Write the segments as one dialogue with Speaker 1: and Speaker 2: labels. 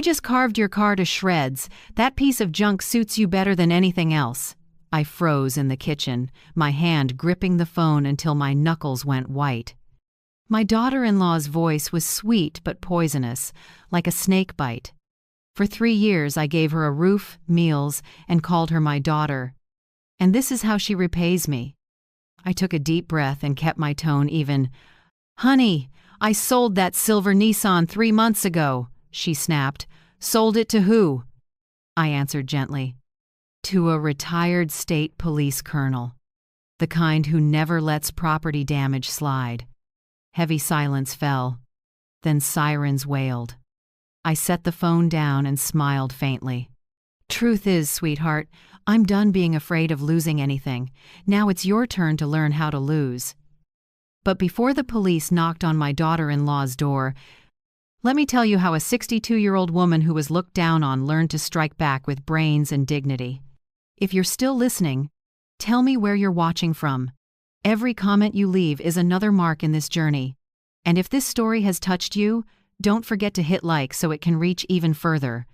Speaker 1: I just carved your car to shreds. That piece of junk suits you better than anything else. I froze in the kitchen, my hand gripping the phone until my knuckles went white. My daughter-in-law's voice was sweet but poisonous, like a snake bite. For 3 years I gave her a roof, meals, and called her my daughter. And this is how she repays me. I took a deep breath and kept my tone even. "Honey, I sold that silver Nissan 3 months ago," she snapped. "Sold it to who?" I answered gently. "To a retired state police colonel. The kind who never lets property damage slide." Heavy silence fell. Then sirens wailed. I set the phone down and smiled faintly. "Truth is, sweetheart, I'm done being afraid of losing anything. Now it's your turn to learn how to lose." But before the police knocked on my daughter-in-law's door, let me tell you how a 62-year-old woman who was looked down on learned to strike back with brains and dignity. If you're still listening, tell me where you're watching from. Every comment you leave is another mark in this journey. And if this story has touched you, don't forget to hit like so it can reach even further.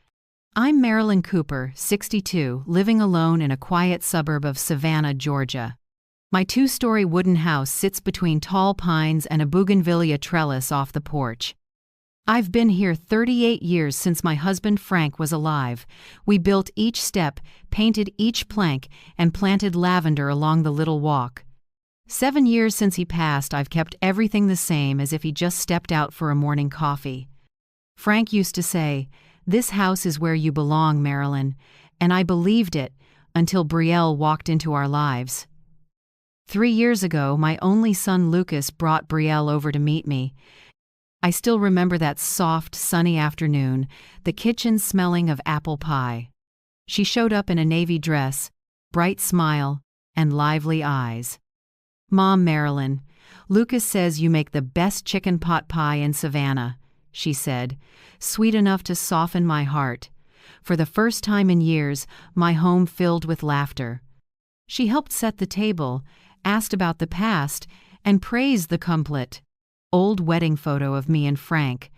Speaker 1: I'm Marilyn Cooper, 62, living alone in a quiet suburb of Savannah, Georgia. My 2-story wooden house sits between tall pines and a bougainvillea trellis off the porch. I've been here 38 years since my husband Frank was alive. We built each step, painted each plank, and planted lavender along the little walk. 7 years since he passed, I've kept everything the same as if he just stepped out for a morning coffee. Frank used to say, "This house is where you belong, Marilyn," and I believed it until Brielle walked into our lives. 3 years ago, my only son Lucas brought Brielle over to meet me. I still remember that soft, sunny afternoon, the kitchen smelling of apple pie. She showed up in a navy dress, bright smile, and lively eyes. "Mom, Marilyn, Lucas says you make the best chicken pot pie in Savannah," she said, sweet enough to soften my heart. For the first time in years, my home filled with laughter. She helped set the table, asked about the past, and praised the complete old wedding photo of me and Frank.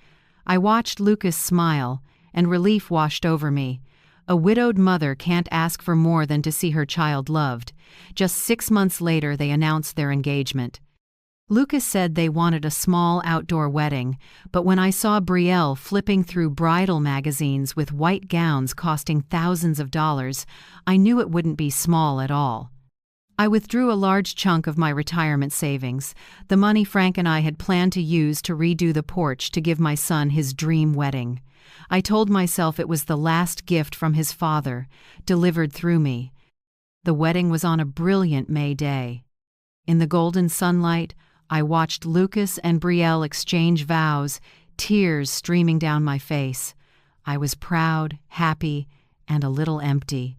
Speaker 1: I watched Lucas smile, and relief washed over me. A widowed mother can't ask for more than to see her child loved. Just 6 months later, they announced their engagement. Lucas said they wanted a small outdoor wedding, but when I saw Brielle flipping through bridal magazines with white gowns costing thousands of dollars, I knew it wouldn't be small at all. I withdrew a large chunk of my retirement savings, the money Frank and I had planned to use to redo the porch to give my son his dream wedding. I told myself it was the last gift from his father, delivered through me. The wedding was on a brilliant May day. In the golden sunlight, I watched Lucas and Brielle exchange vows, tears streaming down my face. I was proud, happy, and a little empty.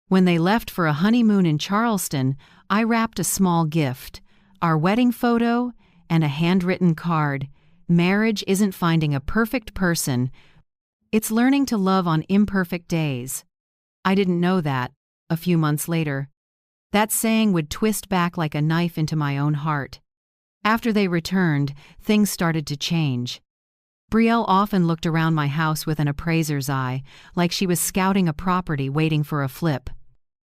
Speaker 1: When they left for a honeymoon in Charleston, I wrapped a small gift, our wedding photo and a handwritten card. Marriage isn't finding a perfect person, it's learning to love on imperfect days. I didn't know that, a few months later. That saying would twist back like a knife into my own heart. After they returned, things started to change. Brielle often looked around my house with an appraiser's eye, like she was scouting a property waiting for a flip.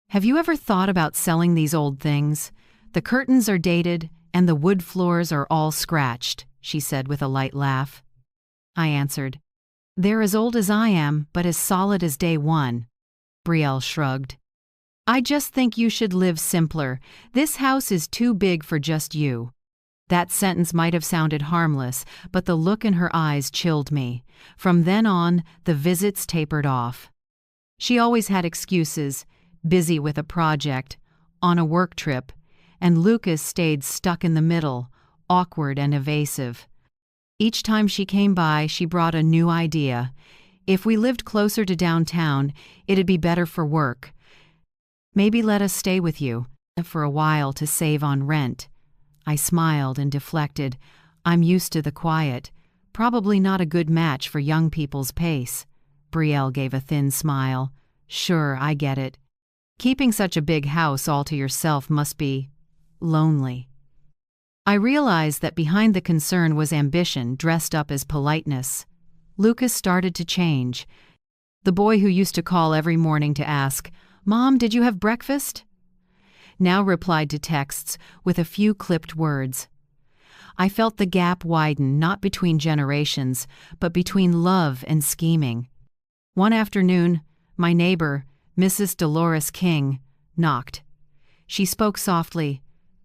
Speaker 1: "Have you ever thought about selling these old things? The curtains are dated, and the wood floors are all scratched," she said with a light laugh. I answered, "They're as old as I am, but as solid as day one." Brielle shrugged. "I just think you should live simpler. This house is too big for just you." That sentence might have sounded harmless, but the look in her eyes chilled me. From then on, the visits tapered off. She always had excuses, busy with a project, on a work trip, and Lucas stayed stuck in the middle, awkward and evasive. Each time she came by, she brought a new idea. If we lived closer to downtown, it'd be better for work. "Maybe let us stay with you for a while to save on rent." I smiled and deflected. "I'm used to the quiet. Probably not a good match for young people's pace." Brielle gave a thin smile. "Sure, I get it. Keeping such a big house all to yourself must be lonely." I realized that behind the concern was ambition dressed up as politeness. Lucas started to change. The boy who used to call every morning to ask, "Mom, did you have breakfast?" now replied to texts with a few clipped words. I felt the gap widen not between generations, but between love and scheming. One afternoon, my neighbor, Mrs. Dolores King, knocked. She spoke softly.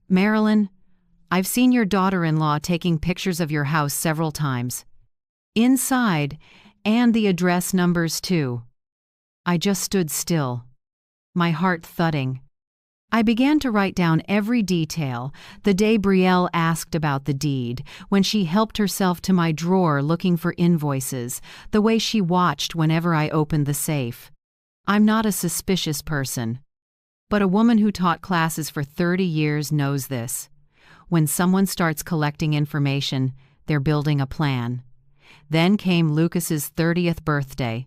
Speaker 1: "Marilyn, I've seen your daughter-in-law taking pictures of your house several times. Inside, and the address numbers too." I just stood still, my heart thudding. I began to write down every detail: the day Brielle asked about the deed, when she helped herself to my drawer looking for invoices, the way she watched whenever I opened the safe. I'm not a suspicious person, but a woman who taught classes for 30 years knows this. When someone starts collecting information, they're building a plan. Then came Lucas's 30th birthday.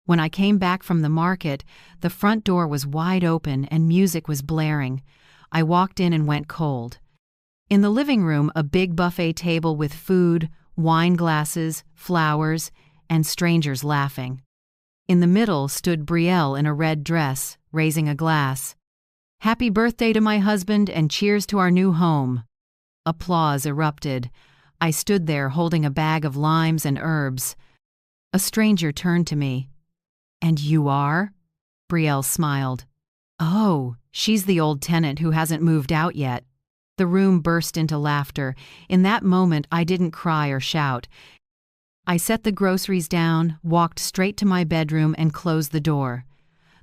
Speaker 1: When I came back from the market, the front door was wide open and music was blaring. I walked in and went cold. In the living room, a big buffet table with food, wine glasses, flowers, and strangers laughing. In the middle stood Brielle in a red dress, raising a glass. "Happy birthday to my husband and cheers to our new home." Applause erupted. I stood there holding a bag of limes and herbs. A stranger turned to me. "And you are?" Brielle smiled. "Oh, she's the old tenant who hasn't moved out yet." The room burst into laughter. In that moment, I didn't cry or shout. I set the groceries down, walked straight to my bedroom, and closed the door.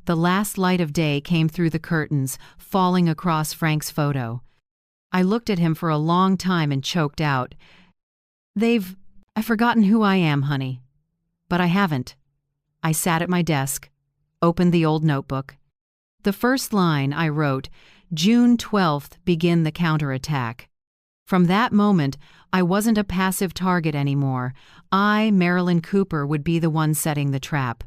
Speaker 1: The last light of day came through the curtains, falling across Frank's photo. I looked at him for a long time and choked out, I've forgotten who I am, honey." But I haven't. I sat at my desk, opened the old notebook. The first line I wrote, "June 12th, begin the counterattack." From that moment, I wasn't a passive target anymore. I, Marilyn Cooper, would be the one setting the trap.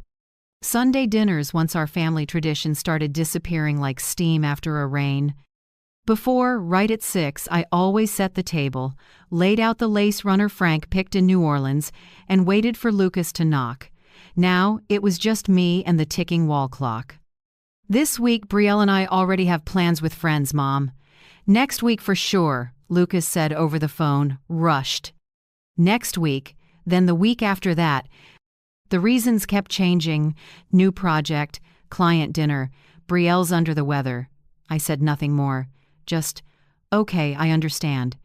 Speaker 1: Sunday dinners, once our family tradition, started disappearing like steam after a rain. Before, right at 6, I always set the table, laid out the lace runner Frank picked in New Orleans, and waited for Lucas to knock. Now, it was just me and the ticking wall clock. "This week, Brielle and I already have plans with friends, Mom." "Next week for sure," Lucas said over the phone, rushed. Next week, then the week after that. The reasons kept changing: new project, client dinner, Brielle's under the weather. I said nothing more, just, "Okay, I understand."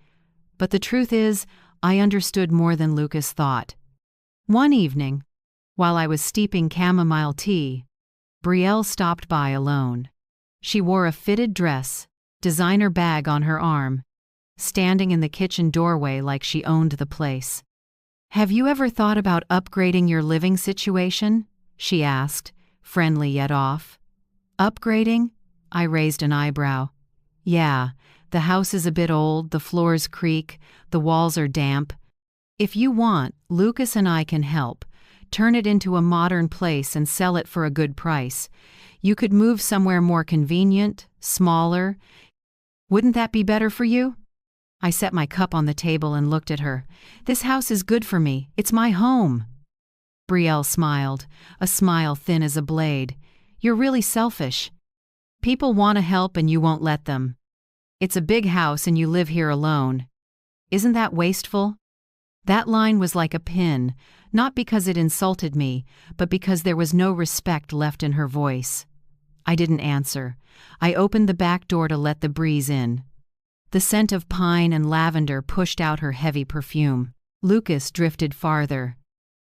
Speaker 1: But the truth is, I understood more than Lucas thought. One evening, while I was steeping chamomile tea, Brielle stopped by alone. She wore a fitted dress, designer bag on her arm, standing in the kitchen doorway like she owned the place. "Have you ever thought about upgrading your living situation?" she asked, friendly yet off. "Upgrading?" I raised an eyebrow. "Yeah, the house is a bit old, the floors creak, the walls are damp. If you want, Lucas and I can help. Turn it into a modern place and sell it for a good price. You could move somewhere more convenient, smaller. Wouldn't that be better for you?" I set my cup on the table and looked at her. "This house is good for me. It's my home." Brielle smiled, a smile thin as a blade. "You're really selfish. People want to help and you won't let them. It's a big house and you live here alone. Isn't that wasteful?" That line was like a pin, not because it insulted me, but because there was no respect left in her voice. I didn't answer. I opened the back door to let the breeze in. The scent of pine and lavender pushed out her heavy perfume. Lucas drifted farther.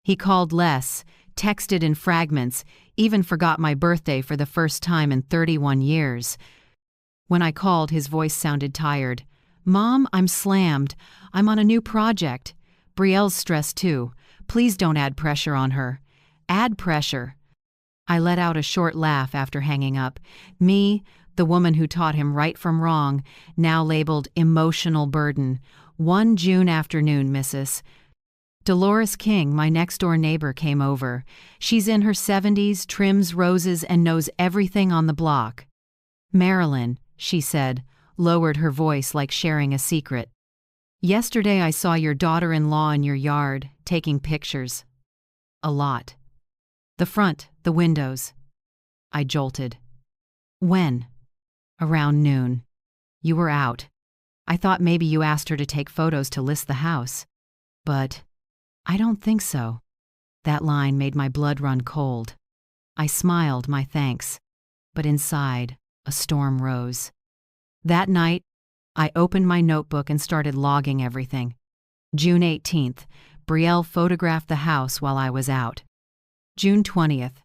Speaker 1: He called less, texted in fragments, even forgot my birthday for the first time in 31 years. When I called, his voice sounded tired. "Mom, I'm slammed. I'm on a new project. Brielle's stressed too. Please don't add pressure on her." "Add pressure." I let out a short laugh after hanging up. Me, the woman who taught him right from wrong, now labeled emotional burden. One June afternoon, Mrs. Dolores King, my next-door neighbor, came over. She's in her 70s, trims roses, and knows everything on the block. "Marilyn," she said, lowered her voice like sharing a secret. "Yesterday I saw your daughter-in-law in your yard, taking pictures. A lot. The front, the windows. I jolted. When? Around noon. You were out. I thought maybe you asked her to take photos to list the house. But I don't think so. That line made my blood run cold. I smiled my thanks, but inside, a storm rose. That night, I opened my notebook and started logging everything. June 18th, Brielle photographed the house while I was out. June 20th,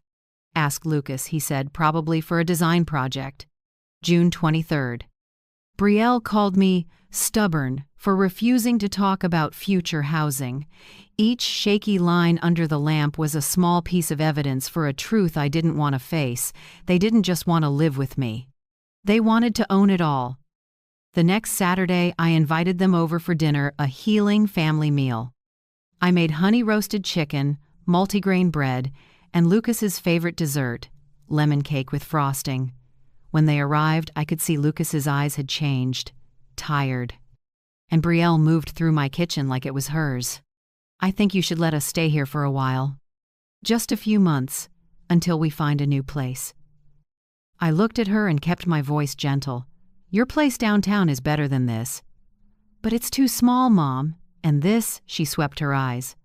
Speaker 1: asked Lucas, he said, probably for a design project. June 23rd, Brielle called me stubborn for refusing to talk about future housing. Each shaky line under the lamp was a small piece of evidence for a truth I didn't want to face. They didn't just want to live with me. They wanted to own it all. The next Saturday, I invited them over for dinner, a healing family meal. I made honey-roasted chicken, multigrain bread, and Lucas's favorite dessert, lemon cake with frosting. When they arrived, I could see Lucas's eyes had changed, tired. And Brielle moved through my kitchen like it was hers. I think you should let us stay here for a while. Just a few months, until we find a new place. I looked at her and kept my voice gentle. Your place downtown is better than this. But it's too small, Mom. And this, she swept her eyes.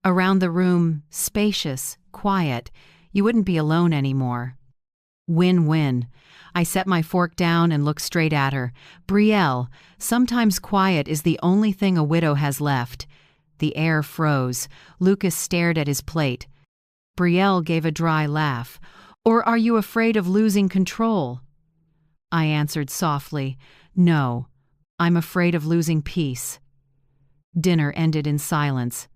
Speaker 1: Around the room, spacious, quiet. You wouldn't be alone anymore. Win-win. I set my fork down and looked straight at her. Brielle, sometimes quiet is the only thing a widow has left. The air froze. Lucas stared at his plate. Brielle gave a dry laugh. Or are you afraid of losing control? I answered softly, no, I'm afraid of losing peace. Dinner ended in silence.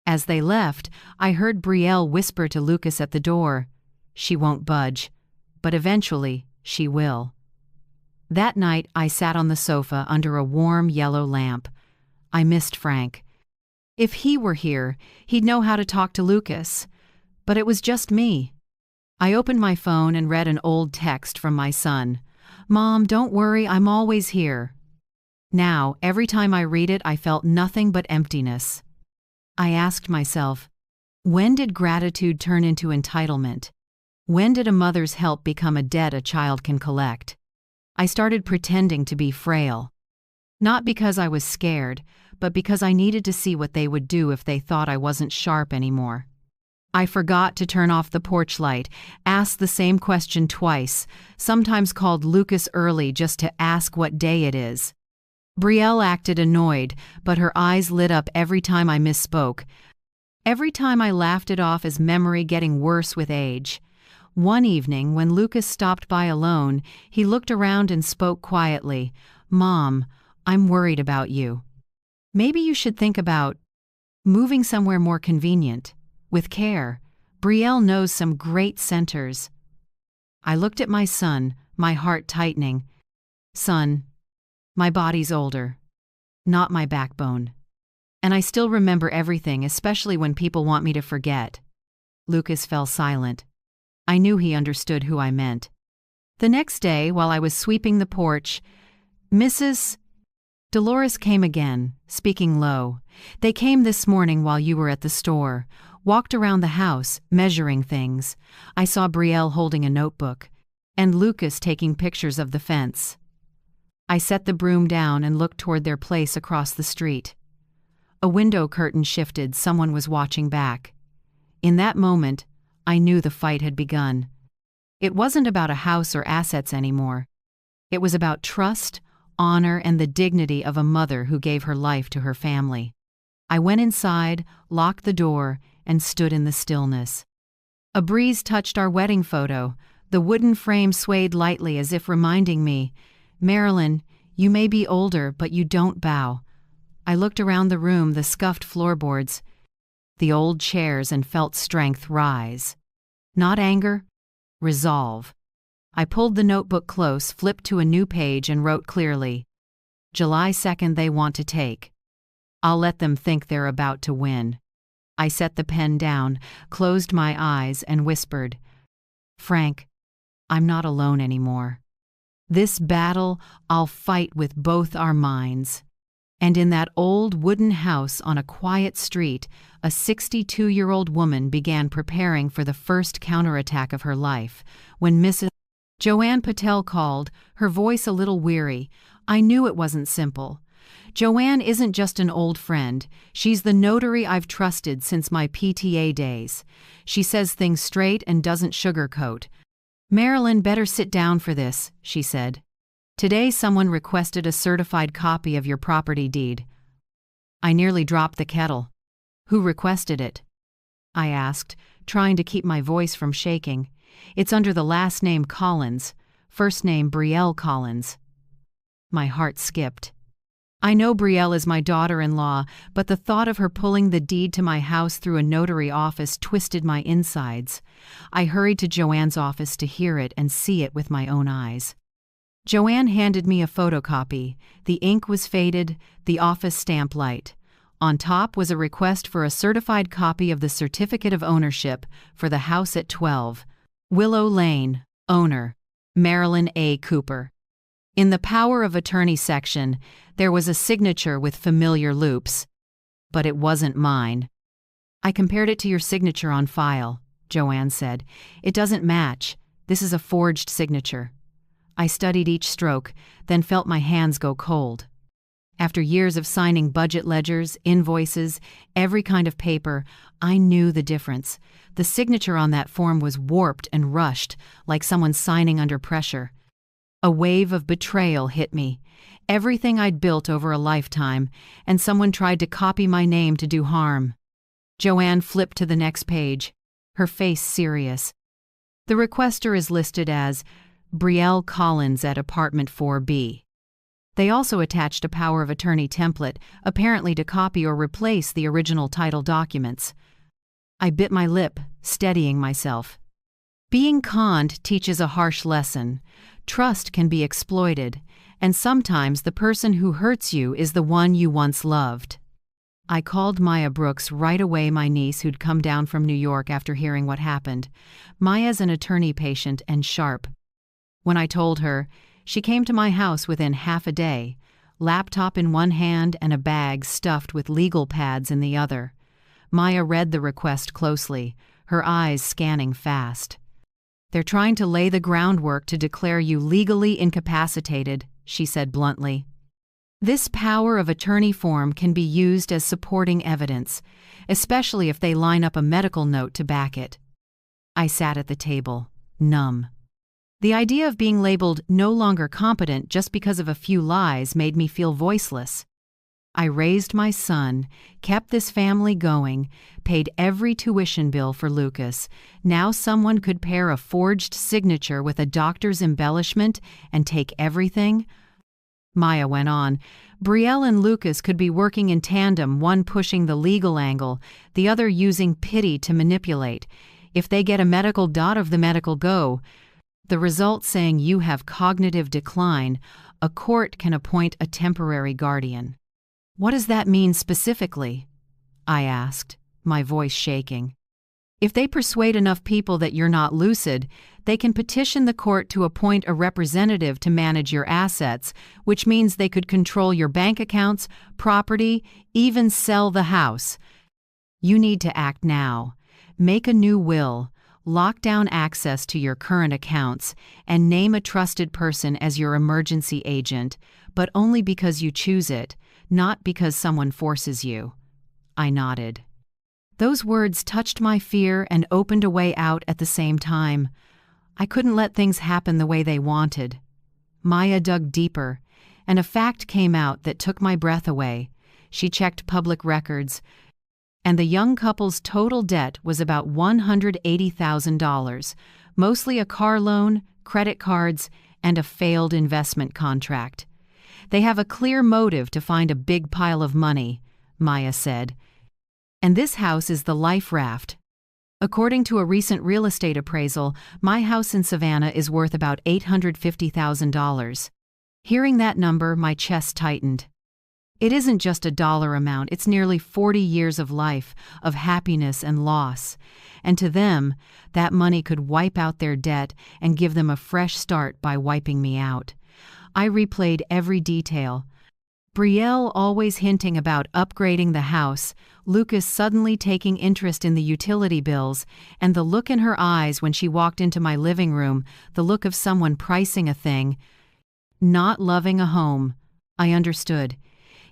Speaker 1: As they left, I heard Brielle whisper to Lucas at the door, she won't budge, but eventually she will. That night I sat on the sofa under a warm yellow lamp. I missed Frank. If he were here, he'd know how to talk to Lucas. But it was just me. I opened my phone and read an old text from my son. Mom, don't worry, I'm always here. Now, every time I read it, I felt nothing but emptiness. I asked myself, when did gratitude turn into entitlement? When did a mother's help become a debt a child can collect? I started pretending to be frail. Not because I was scared, but because I needed to see what they would do if they thought I wasn't sharp anymore. I forgot to turn off the porch light, asked the same question twice, sometimes called Lucas early just to ask what day it is. Brielle acted annoyed, but her eyes lit up every time I misspoke. Every time I laughed it off as memory getting worse with age. One evening, when Lucas stopped by alone, he looked around and spoke quietly. Mom, I'm worried about you. Maybe you should think about moving somewhere more convenient. With care. Brielle knows some great centers. I looked at my son, my heart tightening. Son, my body's older, not my backbone. And I still remember everything, especially when people want me to forget. Lucas fell silent. I knew he understood who I meant. The next day, while I was sweeping the porch, Mrs. Dolores came again, speaking low. They came this morning while you were at the store. Walked around the house, measuring things. I saw Brielle holding a notebook, and Lucas taking pictures of the fence. I set the broom down and looked toward their place across the street. A window curtain shifted, someone was watching back. In that moment, I knew the fight had begun. It wasn't about a house or assets anymore. It was about trust, honor, and the dignity of a mother who gave her life to her family. I went inside, locked the door, and stood in the stillness. A breeze touched our wedding photo. The wooden frame swayed lightly as if reminding me, Marilyn, you may be older, but you don't bow. I looked around the room, the scuffed floorboards, the old chairs, and felt strength rise. Not anger, resolve. I pulled the notebook close, flipped to a new page, and wrote clearly, July 2nd they want to take. I'll let them think they're about to win. I set the pen down, closed my eyes, and whispered, Frank, I'm not alone anymore. This battle I'll fight with both our minds. And in that old wooden house on a quiet street, a 62-year-old woman began preparing for the first counterattack of her life. When Mrs. Joanne Patel called, her voice a little weary, I knew it wasn't simple. Joanne isn't just an old friend, she's the notary I've trusted since my PTA days. She says things straight and doesn't sugarcoat. Marilyn, better sit down for this, she said. Today someone requested a certified copy of your property deed. I nearly dropped the kettle. Who requested it? I asked, trying to keep my voice from shaking. It's under the last name Collins, first name Brielle Collins. My heart skipped. I know Brielle is my daughter-in-law, but the thought of her pulling the deed to my house through a notary office twisted my insides. I hurried to Joanne's office to hear it and see it with my own eyes. Joanne handed me a photocopy. The ink was faded, the office stamp light. On top was a request for a certified copy of the certificate of ownership for the house at 12 Willow Lane, owner, Marilyn A. Cooper. In the power of attorney section, there was a signature with familiar loops. But it wasn't mine. I compared it to your signature on file, Joanne said. It doesn't match. This is a forged signature. I studied each stroke, then felt my hands go cold. After years of signing budget ledgers, invoices, every kind of paper, I knew the difference. The signature on that form was warped and rushed, like someone signing under pressure. A wave of betrayal hit me. Everything I'd built over a lifetime, and someone tried to copy my name to do harm. Joanne flipped to the next page, her face serious. The requester is listed as Brielle Collins at apartment 4B. They also attached a power of attorney template, apparently to copy or replace the original title documents. I bit my lip, steadying myself. Being conned teaches a harsh lesson. Trust can be exploited, and sometimes the person who hurts you is the one you once loved. I called Maya Brooks right away, my niece who'd come down from New York after hearing what happened. Maya's an attorney patient and sharp. When I told her, she came to my house within half a day, laptop in one hand and a bag stuffed with legal pads in the other. Maya read the request closely, her eyes scanning fast. They're trying to lay the groundwork to declare you legally incapacitated, she said bluntly. This power of attorney form can be used as supporting evidence, especially if they line up a medical note to back it. I sat at the table, numb. The idea of being labeled no longer competent just because of a few lies made me feel voiceless. I raised my son, kept this family going, paid every tuition bill for Lucas. Now someone could pair a forged signature with a doctor's embellishment and take everything? Maya went on. Brielle and Lucas could be working in tandem, one pushing the legal angle, the other using pity to manipulate. If they get a medical dot of the medical go, the result saying you have cognitive decline, a court can appoint a temporary guardian. What does that mean specifically? I asked, my voice shaking. If they persuade enough people that you're not lucid, they can petition the court to appoint a representative to manage your assets, which means they could control your bank accounts, property, even sell the house. You need to act now. Make a new will. Lock down access to your current accounts, and name a trusted person as your emergency agent, but only because you choose it, not because someone forces you. I nodded. Those words touched my fear and opened a way out at the same time. I couldn't let things happen the way they wanted. Maya dug deeper, and a fact came out that took my breath away. She checked public records, and the young couple's total debt was about $180,000, mostly a car loan, credit cards, and a failed investment contract. They have a clear motive to find a big pile of money, Maya said. And this house is the life raft. According to a recent real estate appraisal, my house in Savannah is worth about $850,000. Hearing that number, my chest tightened. It isn't just a dollar amount, it's nearly 40 years of life, of happiness and loss. And to them, that money could wipe out their debt and give them a fresh start by wiping me out. I replayed every detail. Brielle always hinting about upgrading the house, Lucas suddenly taking interest in the utility bills, and the look in her eyes when she walked into my living room, the look of someone pricing a thing. Not loving a home. I understood.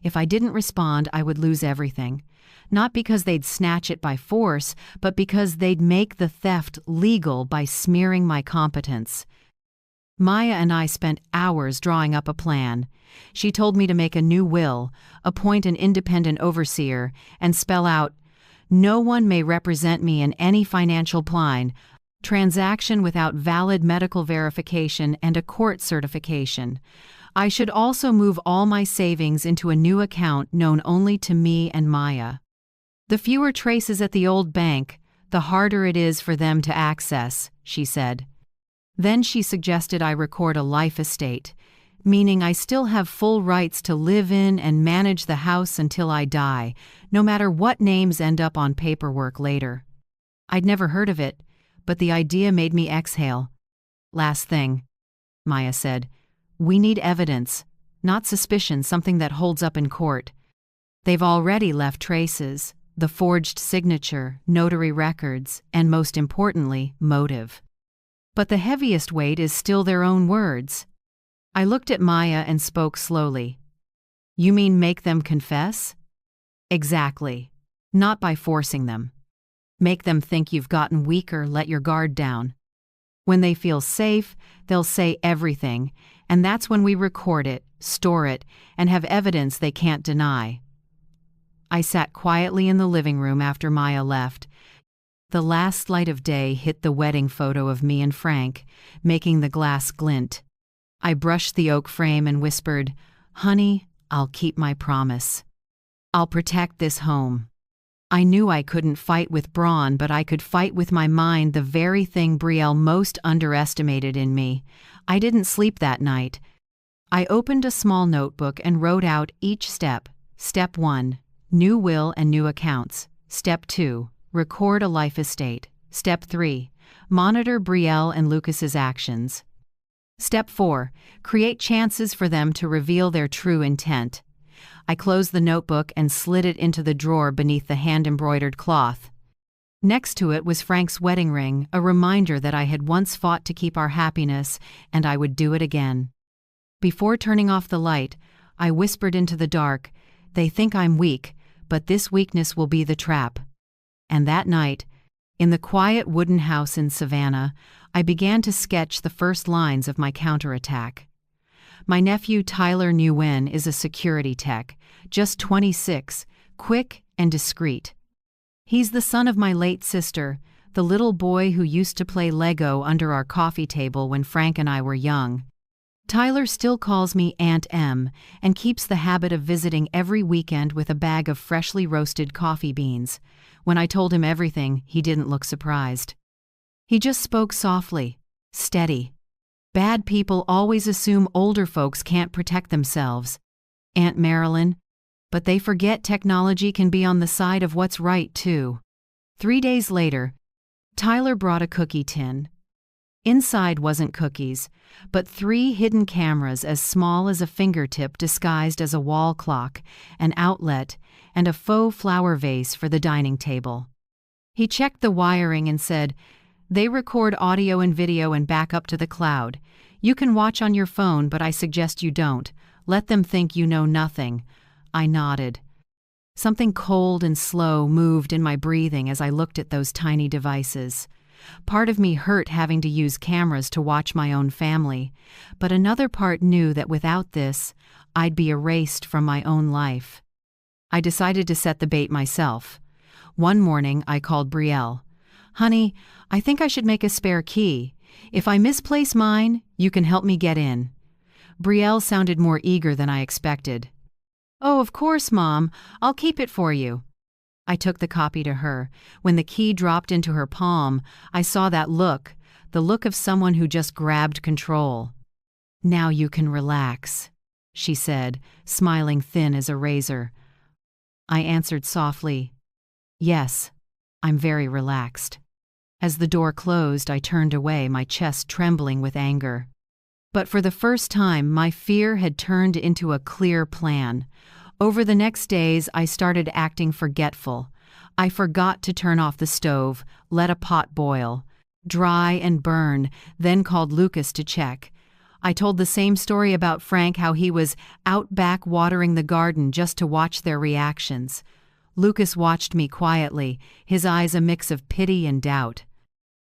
Speaker 1: If I didn't respond, I would lose everything. Not because they'd snatch it by force, but because they'd make the theft legal by smearing my competence. Maya and I spent hours drawing up a plan. She told me to make a new will, appoint an independent overseer, and spell out, "No one may represent me in any financial transaction without valid medical verification and a court certification. I should also move all my savings into a new account known only to me and Maya. The fewer traces at the old bank, the harder it is for them to access," she said. Then she suggested I record a life estate, meaning I still have full rights to live in and manage the house until I die, no matter what names end up on paperwork later. I'd never heard of it, but the idea made me exhale. "Last thing," Maya said. "We need evidence, not suspicion, something that holds up in court. They've already left traces, the forged signature, notary records, and most importantly, motive. But the heaviest weight is still their own words." I looked at Maya and spoke slowly. "You mean make them confess?" "Exactly. Not by forcing them. Make them think you've gotten weaker, let your guard down. When they feel safe, they'll say everything, and that's when we record it, store it, and have evidence they can't deny." I sat quietly in the living room after Maya left. The last light of day hit the wedding photo of me and Frank, making the glass glint. I brushed the oak frame and whispered, "Honey, I'll keep my promise. I'll protect this home." I knew I couldn't fight with brawn, but I could fight with my mind, the very thing Brielle most underestimated in me. I didn't sleep that night. I opened a small notebook and wrote out each step. Step 1, new will and new accounts. Step 2, record a life estate. Step 3, monitor Brielle and Lucas's actions. Step 4, create chances for them to reveal their true intent. I closed the notebook and slid it into the drawer beneath the hand-embroidered cloth. Next to it was Frank's wedding ring, a reminder that I had once fought to keep our happiness, and I would do it again. Before turning off the light, I whispered into the dark, "They think I'm weak, but this weakness will be the trap." And that night, in the quiet wooden house in Savannah, I began to sketch the first lines of my counterattack. My nephew Tyler Nguyen is a security tech, just 26, quick and discreet. He's the son of my late sister, the little boy who used to play Lego under our coffee table when Frank and I were young. Tyler still calls me Aunt M and keeps the habit of visiting every weekend with a bag of freshly roasted coffee beans. When I told him everything, he didn't look surprised. He just spoke softly, steady. "Bad people always assume older folks can't protect themselves, Aunt Marilyn, but they forget technology can be on the side of what's right, too." 3 days later, Tyler brought a cookie tin. Inside wasn't cookies, but 3 hidden cameras as small as a fingertip disguised as a wall clock, an outlet, and a faux flower vase for the dining table. He checked the wiring and said, "They record audio and video and back up to the cloud. You can watch on your phone, but I suggest you don't. Let them think you know nothing." I nodded. Something cold and slow moved in my breathing as I looked at those tiny devices. Part of me hurt having to use cameras to watch my own family, but another part knew that without this, I'd be erased from my own life. I decided to set the bait myself. One morning, I called Brielle. "Honey, I think I should make a spare key. If I misplace mine, you can help me get in." Brielle sounded more eager than I expected. "Oh, of course, Mom. I'll keep it for you." I took the copy to her. When the key dropped into her palm, I saw that look, the look of someone who just grabbed control. "Now you can relax," she said, smiling thin as a razor. I answered softly, "Yes, I'm very relaxed." As the door closed, I turned away, my chest trembling with anger. But for the first time, my fear had turned into a clear plan. Over the next days, I started acting forgetful. I forgot to turn off the stove, let a pot boil, dry and burn, then called Lucas to check. I told the same story about Frank, how he was out back watering the garden just to watch their reactions. Lucas watched me quietly, his eyes a mix of pity and doubt.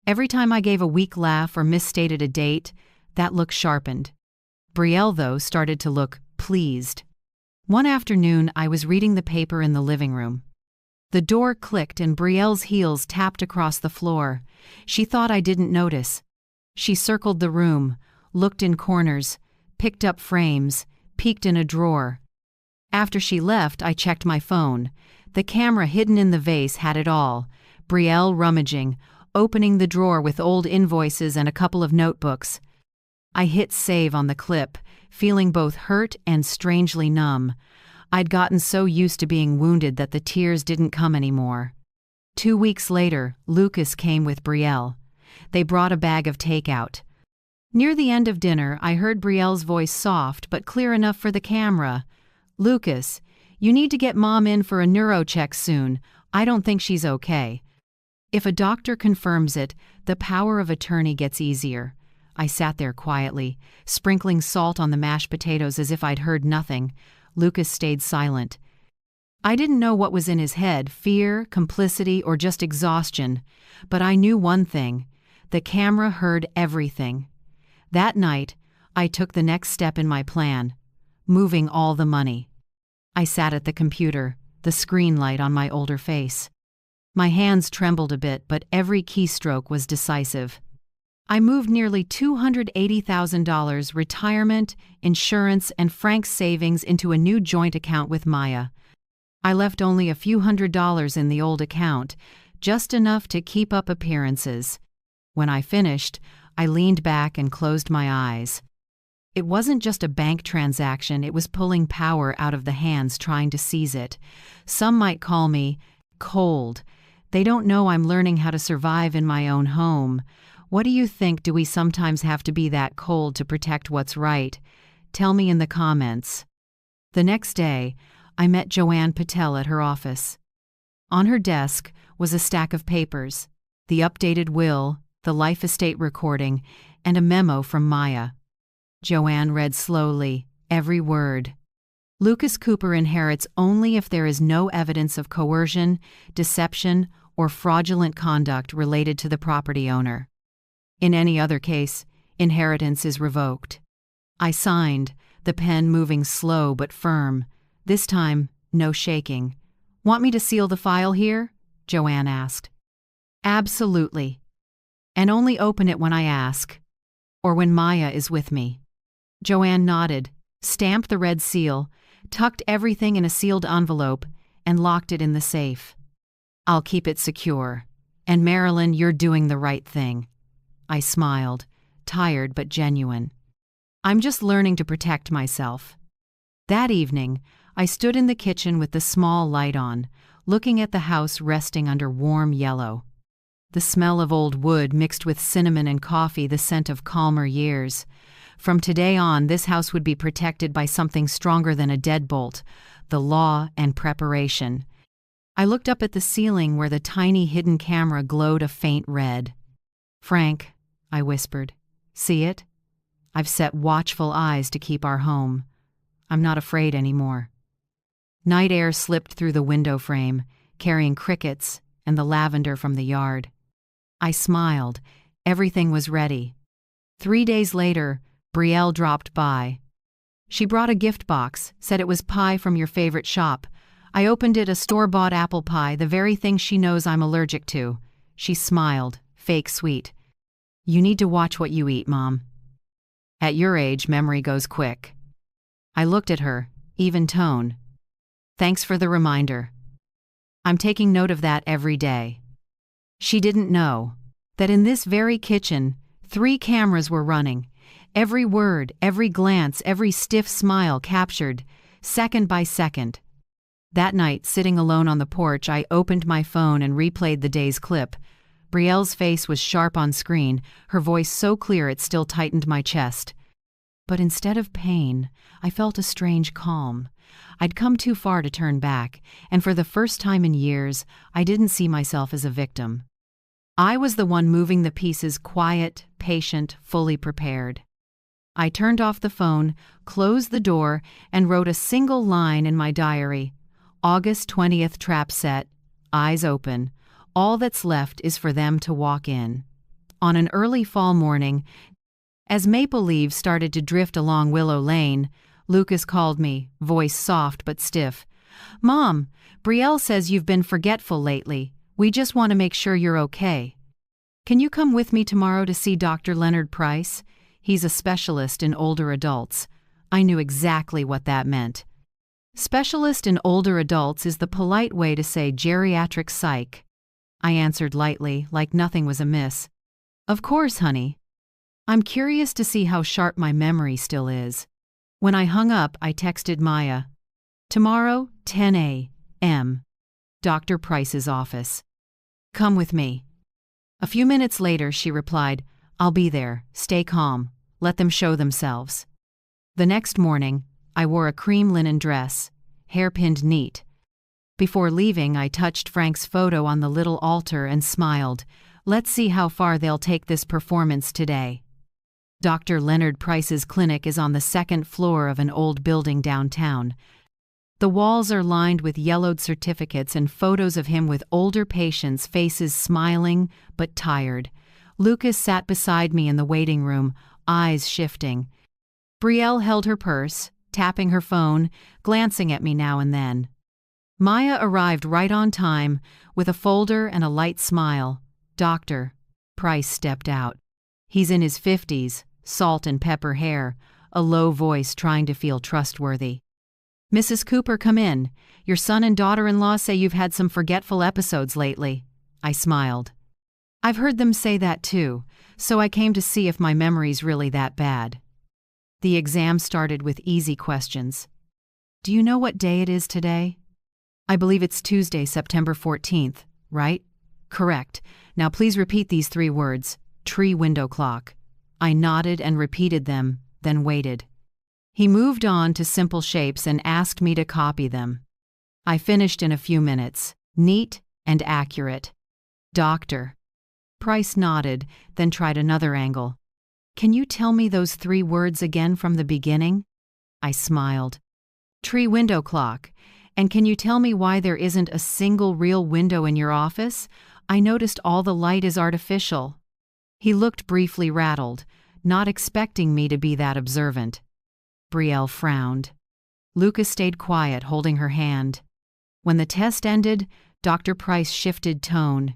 Speaker 1: Every time I gave a weak laugh or misstated a date, that look sharpened. Brielle, though, started to look pleased. One afternoon, I was reading the paper in the living room. The door clicked and Brielle's heels tapped across the floor. She thought I didn't notice. She circled the room, looked in corners, picked up frames, peeked in a drawer. After she left, I checked my phone. The camera hidden in the vase had it all. Brielle rummaging, opening the drawer with old invoices and a couple of notebooks. I hit save on the clip, feeling both hurt and strangely numb. I'd gotten so used to being wounded that the tears didn't come anymore. 2 weeks later, Lucas came with Brielle. They brought a bag of takeout. Near the end of dinner, I heard Brielle's voice, soft but clear enough for the camera. "Lucas, you need to get Mom in for a neurocheck soon. I don't think she's okay." If a doctor confirms it, the power of attorney gets easier. I sat there quietly, sprinkling salt on the mashed potatoes as if I'd heard nothing. Lucas stayed silent. I didn't know what was in his head, fear, complicity, or just exhaustion. But I knew one thing. The camera heard everything. That night, I took the next step in my plan, moving all the money. I sat at the computer, the screen light on my older face. My hands trembled a bit, but every keystroke was decisive. I moved nearly $280,000 retirement, insurance, and Frank's savings into a new joint account with Maya. I left only a few $100s in the old account, just enough to keep up appearances. When I finished, I leaned back and closed my eyes. It wasn't just a bank transaction, it was pulling power out of the hands trying to seize it. Some might call me cold. They don't know I'm learning how to survive in my own home. What do you think? Do we sometimes have to be that cold to protect what's right? Tell me in the comments. The next day, I met Joanne Patel at her office. On her desk was a stack of papers, the updated will, the life estate recording, and a memo from Maya. Joanne read slowly, every word. Lucas Cooper inherits only if there is no evidence of coercion, deception, or fraudulent conduct related to the property owner. In any other case, inheritance is revoked. I signed, the pen moving slow but firm. This time, no shaking. "Want me to seal the file here?" Joanne asked. "Absolutely. And only open it when I ask, or when Maya is with me." Joanne nodded, stamped the red seal, tucked everything in a sealed envelope, and locked it in the safe. "I'll keep it secure. And Marilyn, you're doing the right thing." I smiled, tired but genuine. I'm just learning to protect myself. That evening, I stood in the kitchen with the small light on, looking at the house resting under warm yellow. The smell of old wood mixed with cinnamon and coffee, the scent of calmer years. From today on, this house would be protected by something stronger than a deadbolt, the law and preparation. I looked up at the ceiling where the tiny hidden camera glowed a faint red. "Frank," I whispered, "see it? I've set watchful eyes to keep our home. I'm not afraid anymore." Night air slipped through the window frame, carrying crickets and the lavender from the yard. I smiled. Everything was ready. 3 days later, Brielle dropped by. She brought a gift box, said it was pie from your favorite shop. I opened it, a store-bought apple pie, the very thing she knows I'm allergic to. She smiled, fake sweet. "You need to watch what you eat, Mom. At your age, memory goes quick." I looked at her, even tone. "Thanks for the reminder. I'm taking note of that every day." She didn't know that in this very kitchen, 3 cameras were running. Every word, every glance, every stiff smile captured, second by second. That night, sitting alone on the porch, I opened my phone and replayed the day's clip. Brielle's face was sharp on screen, her voice so clear it still tightened my chest. But instead of pain, I felt a strange calm. I'd come too far to turn back, and for the first time in years, I didn't see myself as a victim. I was the one moving the pieces, quiet, patient, fully prepared. I turned off the phone, closed the door, and wrote a single line in my diary. August 20th trap set, eyes open. All that's left is for them to walk in. On an early fall morning, as maple leaves started to drift along Willow Lane, Lucas called me, voice soft but stiff. "Mom, Brielle says you've been forgetful lately. We just want to make sure you're okay. Can you come with me tomorrow to see Dr. Leonard Price? He's a specialist in older adults." I knew exactly what that meant. Specialist in older adults is the polite way to say geriatric psych. I answered lightly, like nothing was amiss. "Of course, honey." I'm curious to see how sharp my memory still is. When I hung up, I texted Maya. "Tomorrow, 10 a.m. Dr. Price's office. Come with me." A few minutes later, she replied, "I'll be there. Stay calm. Let them show themselves." The next morning, I wore a cream linen dress, hair pinned neat. Before leaving, I touched Frank's photo on the little altar and smiled. Let's see how far they'll take this performance today. Dr. Leonard Price's clinic is on the second floor of an old building downtown. The walls are lined with yellowed certificates and photos of him with older patients' faces smiling but tired. Lucas sat beside me in the waiting room, eyes shifting. Brielle held her purse, tapping her phone, glancing at me now and then. Maya arrived right on time, with a folder and a light smile. Dr. Price stepped out. He's in his 50s, salt and pepper hair, a low voice trying to feel trustworthy. "Mrs. Cooper, come in. Your son and daughter-in-law say you've had some forgetful episodes lately." I smiled. "I've heard them say that too, so I came to see if my memory's really that bad." The exam started with easy questions. "Do you know what day it is today?" "I believe it's Tuesday, September 14th, right?" "Correct. Now please repeat these 3 words. Tree window clock." I nodded and repeated them, then waited. He moved on to simple shapes and asked me to copy them. I finished in a few minutes, neat and accurate. "Doctor." Price nodded, then tried another angle. "Can you tell me those 3 words again from the beginning?" I smiled. "Tree window clock. And can you tell me why there isn't a single real window in your office? I noticed all the light is artificial." He looked briefly rattled, not expecting me to be that observant. Brielle frowned. Lucas stayed quiet, holding her hand. When the test ended, Dr. Price shifted tone.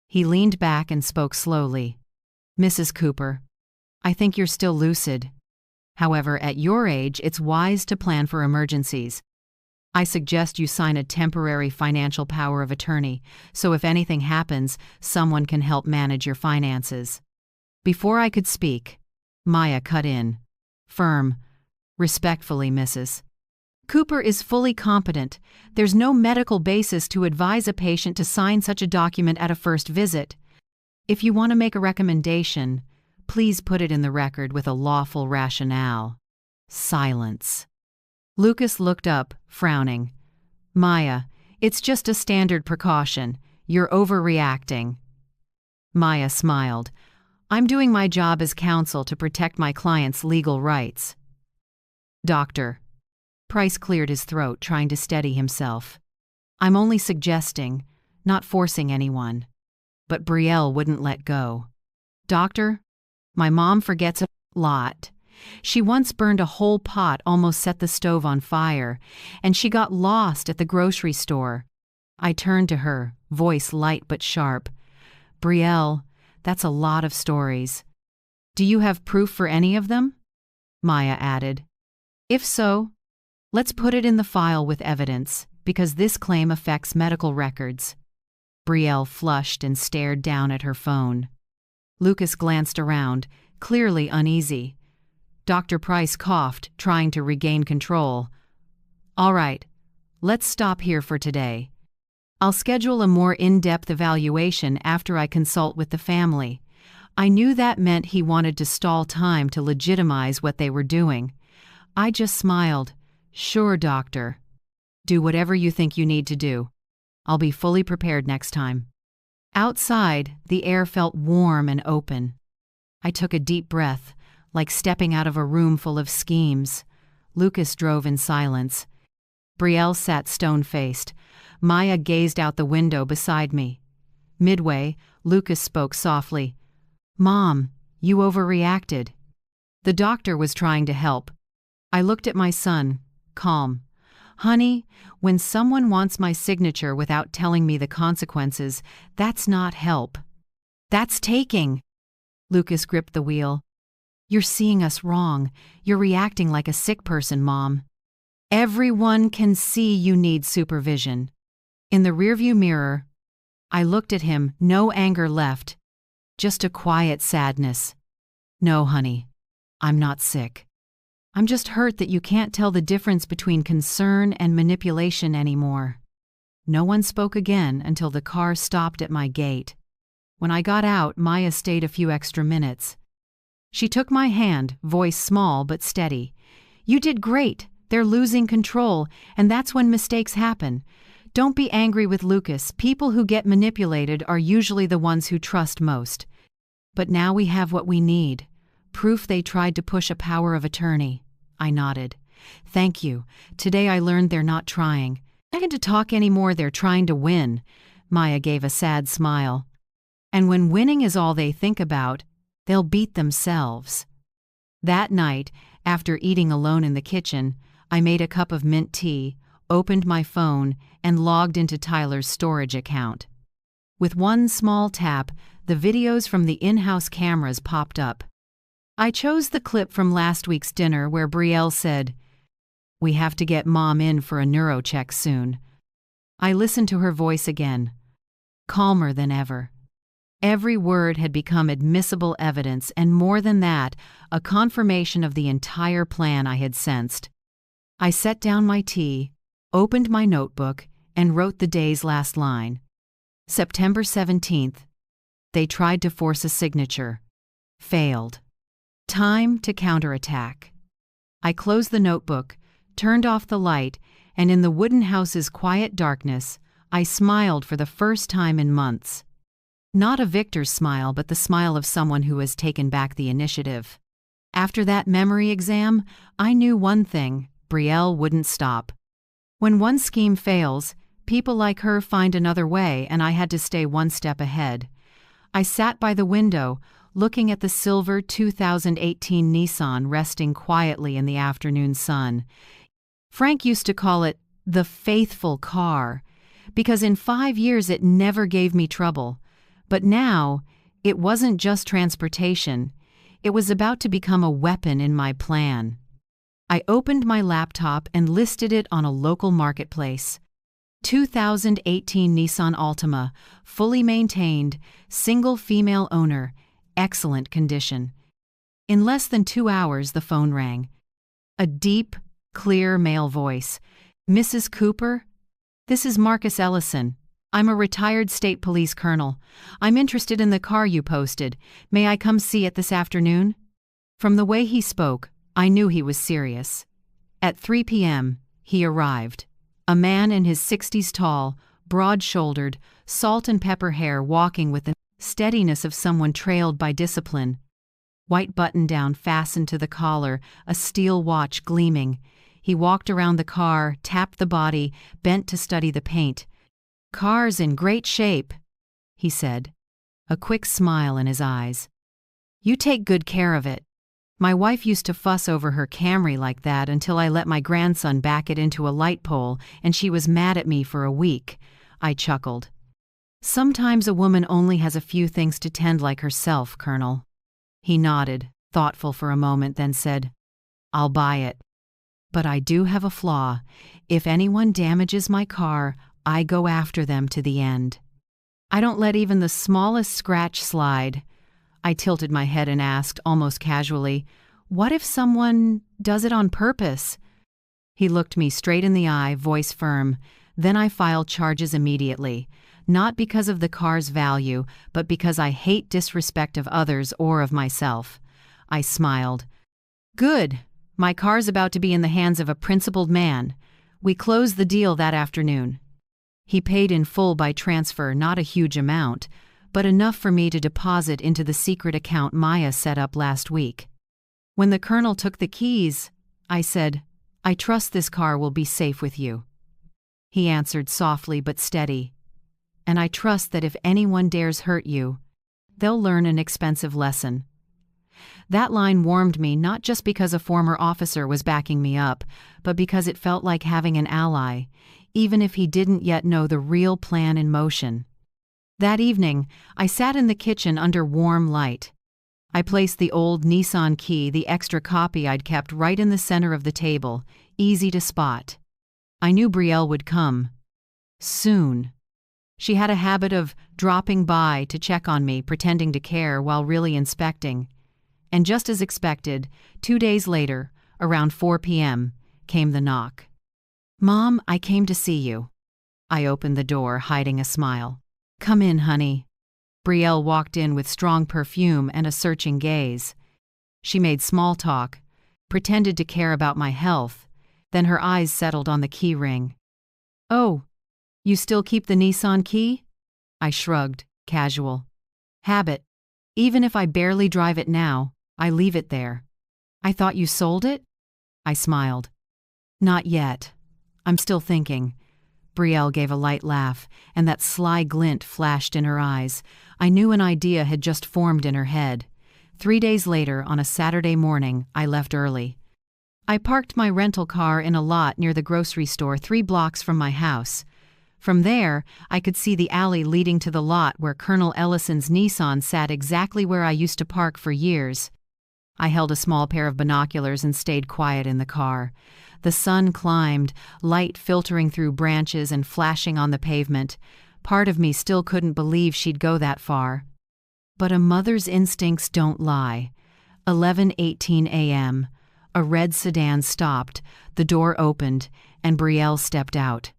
Speaker 1: He leaned back and spoke slowly. "Mrs. Cooper, I think you're still lucid. However, at your age, it's wise to plan for emergencies. I suggest you sign a temporary financial power of attorney, so if anything happens, someone can help manage your finances." Before I could speak, Maya cut in. Firm. "Respectfully, Mrs. Cooper is fully competent. There's no medical basis to advise a patient to sign such a document at a first visit. If you want to make a recommendation, please put it in the record with a lawful rationale." Silence. Lucas looked up, frowning. "Maya, it's just a standard precaution. You're overreacting." Maya smiled. "I'm doing my job as counsel to protect my client's legal rights." "Doctor." Price cleared his throat, trying to steady himself. "I'm only suggesting, not forcing anyone." But Brielle wouldn't let go. "Doctor, my mom forgets a lot. She once burned a whole pot, almost set the stove on fire, and she got lost at the grocery store." I turned to her, voice light but sharp. "Brielle, that's a lot of stories. Do you have proof for any of them?" Maya added. "If so, let's put it in the file with evidence, because this claim affects medical records." Brielle flushed and stared down at her phone. Lucas glanced around, clearly uneasy. Dr. Price coughed, trying to regain control. "All right, let's stop here for today. I'll schedule a more in-depth evaluation after I consult with the family. I knew that meant he wanted to stall time to legitimize what they were doing. I just smiled. "Sure, doctor. Do whatever you think you need to do. I'll be fully prepared next time." Outside, the air felt warm and open. I took a deep breath, like stepping out of a room full of schemes. Lucas drove in silence. Brielle sat stone-faced. Maya gazed out the window beside me. Midway, Lucas spoke softly. "Mom, you overreacted." The doctor was trying to help. I looked at my son, calm. "Honey, when someone wants my signature without telling me the consequences, that's not help. That's taking." Lucas gripped the wheel. "You're seeing us wrong. You're reacting like a sick person, Mom. Everyone can see you need supervision." In the rearview mirror, I looked at him, no anger left, just a quiet sadness. "No, honey, I'm not sick. I'm just hurt that you can't tell the difference between concern and manipulation anymore." No one spoke again until the car stopped at my gate. When I got out, Maya stayed a few extra minutes. She took my hand, voice small but steady. "You did great. They're losing control, and that's when mistakes happen. Don't be angry with Lucas. People who get manipulated are usually the ones who trust most. But now we have what we need. Proof they tried to push a power of attorney." I nodded. "Thank you. Today I learned they're not trying. I can't talk anymore, they're trying to win." Maya gave a sad smile. "And when winning is all they think about, they'll beat themselves." That night, after eating alone in the kitchen, I made a cup of mint tea, opened my phone, and logged into Tyler's storage account. With one small tap, the videos from the in-house cameras popped up. I chose the clip from last week's dinner where Brielle said, "We have to get Mom in for a neurocheck soon." I listened to her voice again, calmer than ever. Every word had become admissible evidence, and more than that, a confirmation of the entire plan I had sensed. I set down my tea, opened my notebook, and wrote the day's last line. September 17th. They tried to force a signature. Failed. Time to counterattack. I closed the notebook, turned off the light, and in the wooden house's quiet darkness, I smiled for the first time in months. Not a victor's smile, but the smile of someone who has taken back the initiative. After that memory exam, I knew one thing: Brielle wouldn't stop. When one scheme fails, people like her find another way, and I had to stay one step ahead. I sat by the window, looking at the silver 2018 Nissan resting quietly in the afternoon sun. Frank used to call it the faithful car, because in 5 years it never gave me trouble. But now, it wasn't just transportation. It was about to become a weapon in my plan. I opened my laptop and listed it on a local marketplace. 2018 Nissan Altima, fully maintained, single female owner, excellent condition. In less than 2 hours, the phone rang. A deep, clear male voice. "Mrs. Cooper? This is Marcus Ellison. I'm a retired state police colonel. I'm interested in the car you posted. May I come see it this afternoon?" From the way he spoke, I knew he was serious. At 3 p.m., he arrived. A man in his 60s, tall, broad-shouldered, salt and pepper hair, walking with the steadiness of someone trailed by discipline. White button-down fastened to the collar, a steel watch gleaming. He walked around the car, tapped the body, bent to study the paint. "Car's in great shape," he said, a quick smile in his eyes. "You take good care of it. My wife used to fuss over her Camry like that until I let my grandson back it into a light pole, and she was mad at me for a week." I chuckled. "Sometimes a woman only has a few things to tend like herself, Colonel." He nodded, thoughtful for a moment, then said, "I'll buy it. But I do have a flaw. If anyone damages my car, I go after them to the end. I don't let even the smallest scratch slide." I tilted my head and asked, almost casually, "What if someone does it on purpose?" He looked me straight in the eye, voice firm. "Then I file charges immediately. not because of the car's value, but because I hate disrespect of others or of myself. I smiled. Good. My car's about to be in the hands of a principled man. We closed the deal that afternoon. He paid in full by transfer, not a huge amount, but enough for me to deposit into the secret account Maya set up last week. When the Colonel took the keys, I said, "I trust this car will be safe with you." He answered softly but steady, "And I trust that if anyone dares hurt you, they'll learn an expensive lesson." That line warmed me not just because a former officer was backing me up, but because it felt like having an ally, even if he didn't yet know the real plan in motion. That evening, I sat in the kitchen under warm light. I placed the old Nissan key, the extra copy I'd kept, right in the center of the table, easy to spot. I knew Brielle would come. Soon. She had a habit of dropping by to check on me, pretending to care while really inspecting. And just as expected, 2 days later, around 4 p.m., came the knock. "Mom, I came to see you." I opened the door, hiding a smile. "Come in, honey." Brielle walked in with strong perfume and a searching gaze. She made small talk, pretended to care about my health, then her eyes settled on the key ring. "Oh, you still keep the Nissan key?" I shrugged, casual. "Habit. Even if I barely drive it now, I leave it there." "I thought you sold it?" I smiled. "Not yet. I'm still thinking." Brielle gave a light laugh, and that sly glint flashed in her eyes. I knew an idea had just formed in her head. 3 days later, on a Saturday morning, I left early. I parked my rental car in a lot near the grocery store 3 blocks from my house. From there, I could see the alley leading to the lot where Colonel Ellison's Nissan sat, exactly where I used to park for years. I held a small pair of binoculars and stayed quiet in the car. The sun climbed, light filtering through branches and flashing on the pavement. Part of me still couldn't believe she'd go that far. But a mother's instincts don't lie. 11:18 a.m. A red sedan stopped, the door opened, and Brielle stepped out.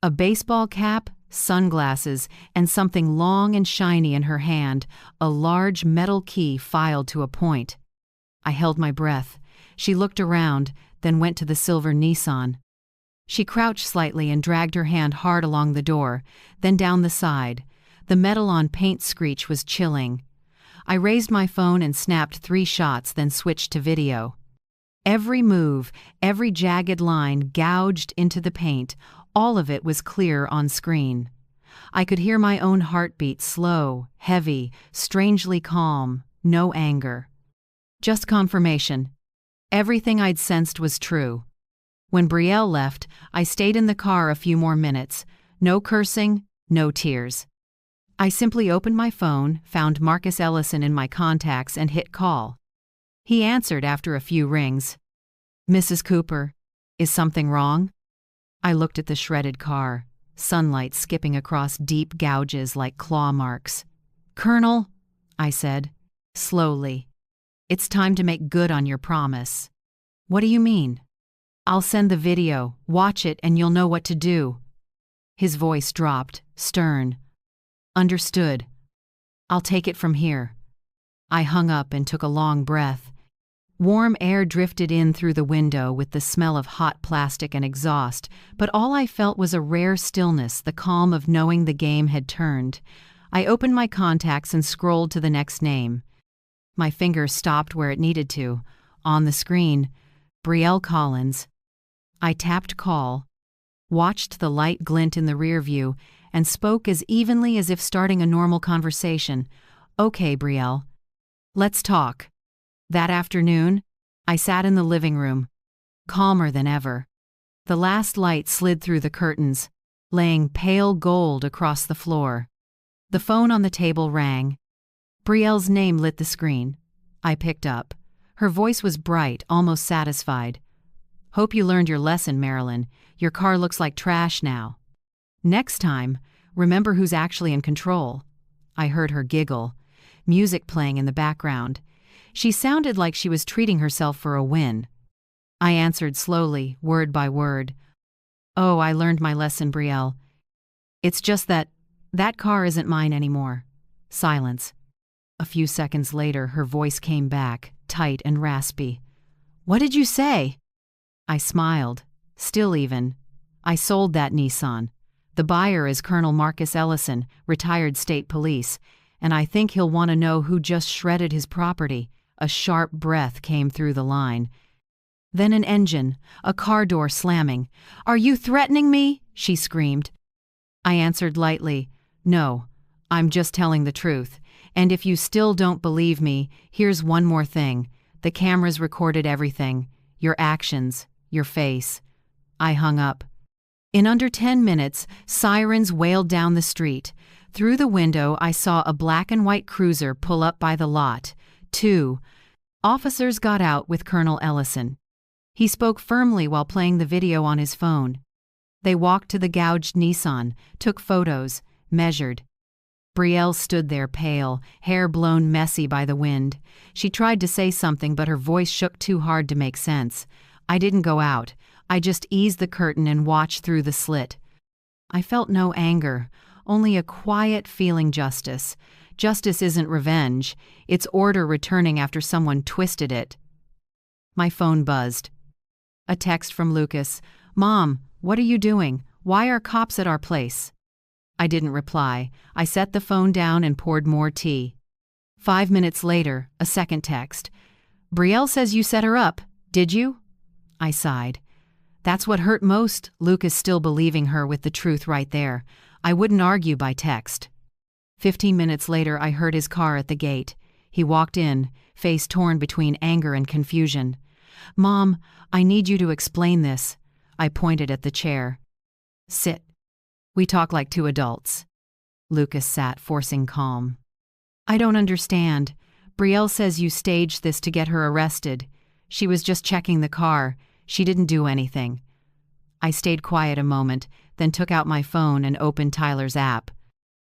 Speaker 1: A baseball cap, sunglasses, and something long and shiny in her hand, a large metal key filed to a point. I held my breath. She looked around, then went to the silver Nissan. She crouched slightly and dragged her hand hard along the door, then down the side. The metal-on-paint screech was chilling. I raised my phone and snapped 3 shots, then switched to video. Every move, every jagged line gouged into the paint, all of it was clear on screen. I could hear my own heartbeat, slow, heavy, strangely calm, no anger. Just confirmation. Everything I'd sensed was true. When Brielle left, I stayed in the car a few more minutes. No cursing, no tears. I simply opened my phone, found Marcus Ellison in my contacts, and hit call. He answered after a few rings. "Mrs. Cooper, is something wrong?" I looked at the shredded car, sunlight skipping across deep gouges like claw marks. "Colonel," I said, slowly, "it's time to make good on your promise." "What do you mean?" "I'll send the video, watch it, and you'll know what to do." His voice dropped, stern. "Understood. I'll take it from here." I hung up and took a long breath. Warm air drifted in through the window with the smell of hot plastic and exhaust, but all I felt was a rare stillness, the calm of knowing the game had turned. I opened my contacts and scrolled to the next name. My finger stopped where it needed to. On the screen, Brielle Collins. I tapped call, watched the light glint in the rear view, and spoke as evenly as if starting a normal conversation. "Okay, Brielle. Let's talk." That afternoon, I sat in the living room, calmer than ever. The last light slid through the curtains, laying pale gold across the floor. The phone on the table rang. Brielle's name lit the screen. I picked up. Her voice was bright, almost satisfied. "Hope you learned your lesson, Marilyn. Your car looks like trash now. Next time, remember who's actually in control." I heard her giggle, music playing in the background. She sounded like she was treating herself for a win. I answered slowly, word by word. "Oh, I learned my lesson, Brielle. It's just that That car isn't mine anymore. Silence. A few seconds later, her voice came back, tight and raspy. What did you say? I smiled. Still even. I sold that Nissan. The buyer is Colonel Marcus Ellison, retired state police, and I think he'll want to know who just shredded his property. A sharp breath came through the line. Then an engine, a car door slamming. Are you threatening me? She screamed. I answered lightly, No, I'm just telling the truth. And if you still don't believe me, here's one more thing. The cameras recorded everything. Your actions, your face. I hung up. In under 10 minutes, sirens wailed down the street. Through the window, I saw a black and white cruiser pull up by the lot. 2 officers got out with Colonel Ellison. He spoke firmly while playing the video on his phone. They walked to the gouged Nissan, took photos, measured. Brielle stood there pale, hair blown messy by the wind. She tried to say something, but her voice shook too hard to make sense. I didn't go out. I just eased the curtain and watched through the slit. I felt no anger, only a quiet feeling justice. Justice isn't revenge. It's order returning after someone twisted it. My phone buzzed. A text from Lucas. Mom, what are you doing? Why are cops at our place? I didn't reply. I set the phone down and poured more tea. 5 minutes later, a second text. Brielle says you set her up. Did you? I sighed. That's what hurt most, Lucas still believing her with the truth right there. I wouldn't argue by text. 15 minutes later, I heard his car at the gate. He walked in, face torn between anger and confusion. Mom, I need you to explain this. I pointed at the chair. Sit. We talk like two adults. Lucas sat, forcing calm. I don't understand. Brielle says you staged this to get her arrested. She was just checking the car. She didn't do anything. I stayed quiet a moment, then took out my phone and opened Tyler's app.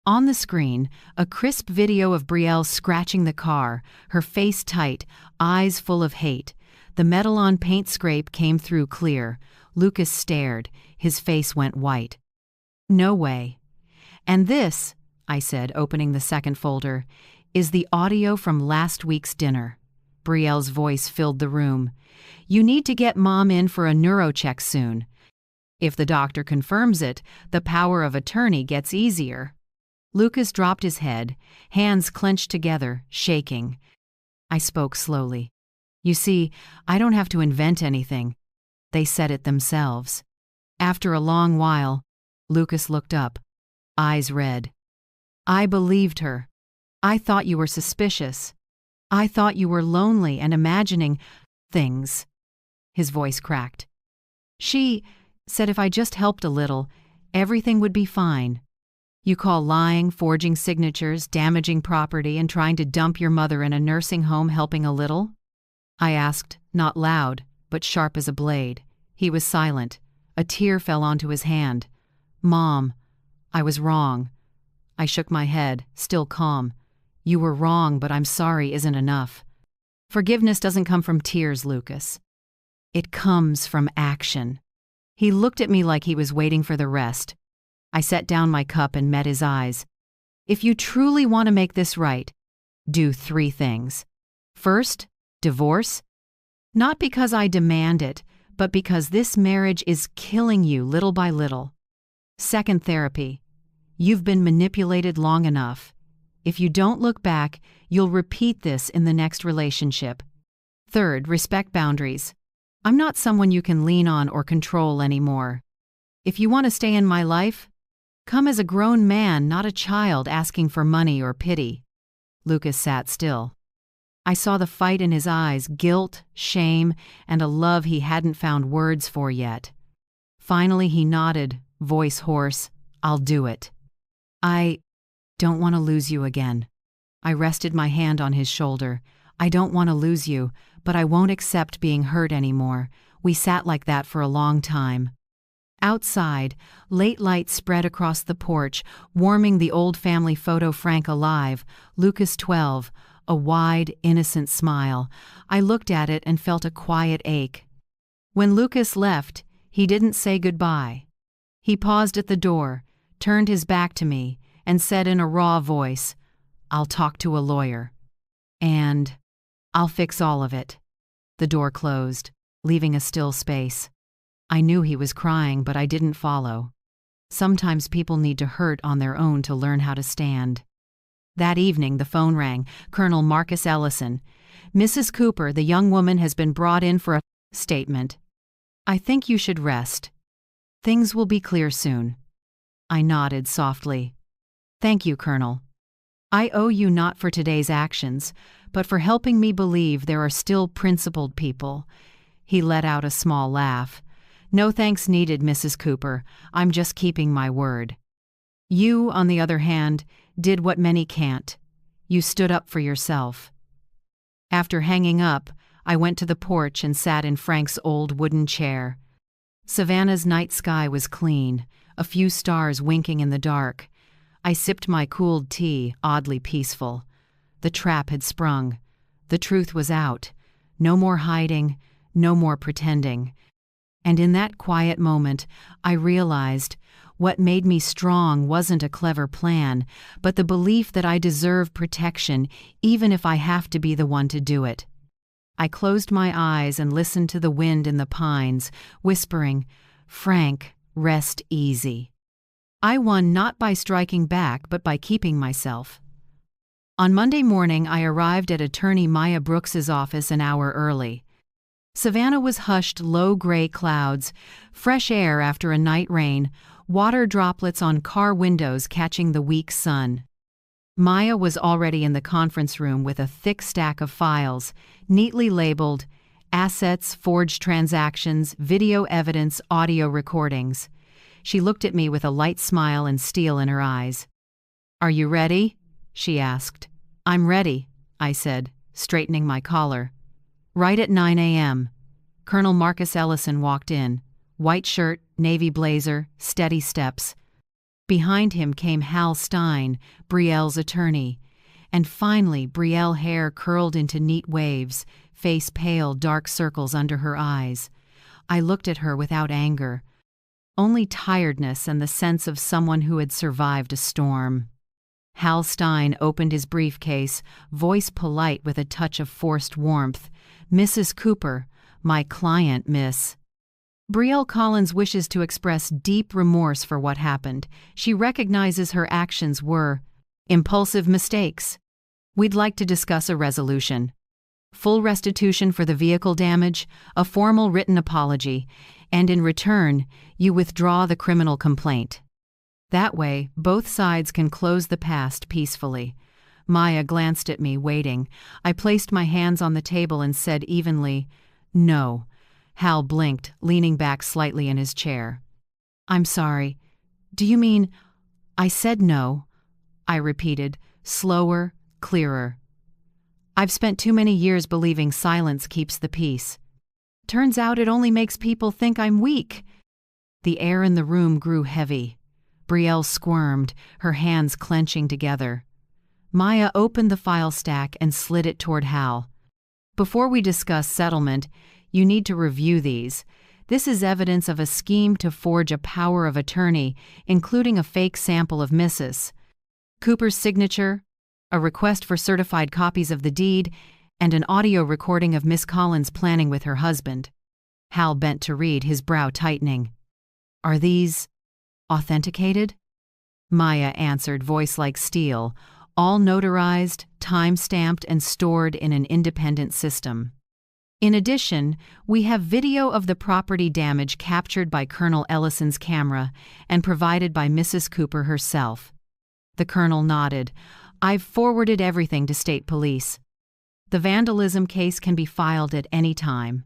Speaker 1: On the screen, a crisp video of Brielle scratching the car, her face tight, eyes full of hate. The metal-on paint scrape came through clear. Lucas stared. His face went white. No way. And this, I said, opening the second folder, is the audio from last week's dinner. Brielle's voice filled the room. You need to get Mom in for a neurocheck soon. If the doctor confirms it, the power of attorney gets easier. Lucas dropped his head, hands clenched together, shaking. I spoke slowly. You see, I don't have to invent anything. They said it themselves. After a long while, Lucas looked up, eyes red. I believed her. I thought you were suspicious. I thought you were lonely and imagining things. His voice cracked. She said if I just helped a little, everything would be fine. You call lying, forging signatures, damaging property, and trying to dump your mother in a nursing home helping a little? I asked, not loud, but sharp as a blade. He was silent. A tear fell onto his hand. Mom, I was wrong. I shook my head, still calm. You were wrong, but I'm sorry isn't enough. Forgiveness doesn't come from tears, Lucas. It comes from action. He looked at me like he was waiting for the rest. I set down my cup and met his eyes. If you truly want to make this right, do 3 things. First, divorce. Not because I demand it, but because this marriage is killing you little by little. Second, therapy. You've been manipulated long enough. If you don't look back, you'll repeat this in the next relationship. Third, respect boundaries. I'm not someone you can lean on or control anymore. If you want to stay in my life, come as a grown man, not a child asking for money or pity. Lucas sat still. I saw the fight in his eyes, guilt, shame, and a love he hadn't found words for yet. Finally he nodded, voice hoarse, I'll do it. I don't want to lose you again. I rested my hand on his shoulder. I don't want to lose you, but I won't accept being hurt anymore. We sat like that for a long time. Outside, late light spread across the porch, warming the old family photo Frank alive, Lucas 12, a wide, innocent smile. I looked at it and felt a quiet ache. When Lucas left, he didn't say goodbye. He paused at the door, turned his back to me, and said in a raw voice, "I'll talk to a lawyer. And I'll fix all of it." The door closed, leaving a still space. I knew he was crying, but I didn't follow. Sometimes people need to hurt on their own to learn how to stand. That evening, the phone rang. Colonel Marcus Ellison. "Mrs. Cooper, the young woman has been brought in for a statement. I think you should rest. Things will be clear soon." I nodded softly. "Thank you, Colonel. I owe you not for today's actions, but for helping me believe there are still principled people." He let out a small laugh. "No thanks needed, Mrs. Cooper. I'm just keeping my word. You, on the other hand, did what many can't. You stood up for yourself." After hanging up, I went to the porch and sat in Frank's old wooden chair. Savannah's night sky was clean, a few stars winking in the dark. I sipped my cooled tea, oddly peaceful. The trap had sprung. The truth was out. No more hiding, no more pretending. And in that quiet moment, I realized what made me strong wasn't a clever plan, but the belief that I deserve protection, even if I have to be the one to do it. I closed my eyes and listened to the wind in the pines, whispering, "Frank, rest easy." I won not by striking back, but by keeping myself. On Monday morning, I arrived at attorney Maya Brooks's office an hour early. Savannah was hushed low gray clouds, fresh air after a night rain, water droplets on car windows catching the weak sun. Maya was already in the conference room with a thick stack of files, neatly labeled assets, forged transactions, video evidence, audio recordings. She looked at me with a light smile and steel in her eyes. "Are you ready?" she asked. "I'm ready," I said, straightening my collar. Right at 9 a.m., Colonel Marcus Ellison walked in, white shirt, navy blazer, steady steps. Behind him came Hal Stein, Brielle's attorney. And finally, Brielle, hair curled into neat waves, face pale, dark circles under her eyes. I looked at her without anger, only tiredness and the sense of someone who had survived a storm. Hal Stein opened his briefcase, voice polite with a touch of forced warmth. "Mrs. Cooper, my client, miss." Brielle Collins wishes to express deep remorse for what happened. She recognizes her actions were impulsive mistakes. We'd like to discuss a resolution. Full restitution for the vehicle damage, a formal written apology, and in return, you withdraw the criminal complaint. That way, both sides can close the past peacefully. Maya glanced at me, waiting. I placed my hands on the table and said evenly, "No." Hal blinked, leaning back slightly in his chair. "I'm sorry. Do you mean—" "I said no," I repeated, slower, clearer. "I've spent too many years believing silence keeps the peace. Turns out it only makes people think I'm weak." The air in the room grew heavy. Brielle squirmed, her hands clenching together. Maya opened the file stack and slid it toward Hal. "Before we discuss settlement, you need to review these. This is evidence of a scheme to forge a power of attorney, including a fake sample of Mrs. Cooper's signature, a request for certified copies of the deed, and an audio recording of Miss Collins planning with her husband." Hal bent to read, his brow tightening. "Are these authenticated?" Maya answered, voice like steel, all notarized, time-stamped, and stored in an independent system. In addition, we have video of the property damage captured by Colonel Ellison's camera and provided by Mrs. Cooper herself. The colonel nodded. "I've forwarded everything to state police. The vandalism case can be filed at any time."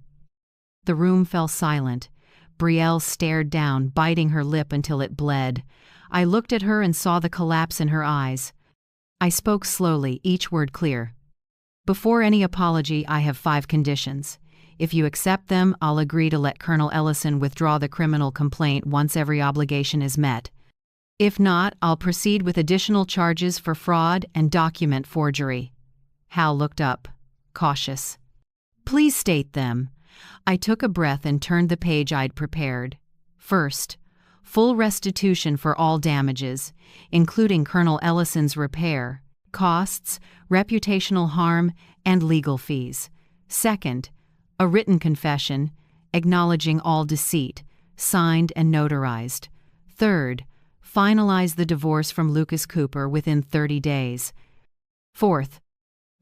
Speaker 1: The room fell silent. Brielle stared down, biting her lip until it bled. I looked at her and saw the collapse in her eyes. I spoke slowly, each word clear. "Before any apology, I have 5 conditions. If you accept them, I'll agree to let Colonel Ellison withdraw the criminal complaint once every obligation is met. If not, I'll proceed with additional charges for fraud and document forgery." Hal looked up, cautious. "Please state them." I took a breath and turned the page I'd prepared. First, full restitution for all damages, including Colonel Ellison's repair, costs, reputational harm, and legal fees. Second, a written confession, acknowledging all deceit, signed and notarized. Third, finalize the divorce from Lucas Cooper within 30 days. Fourth,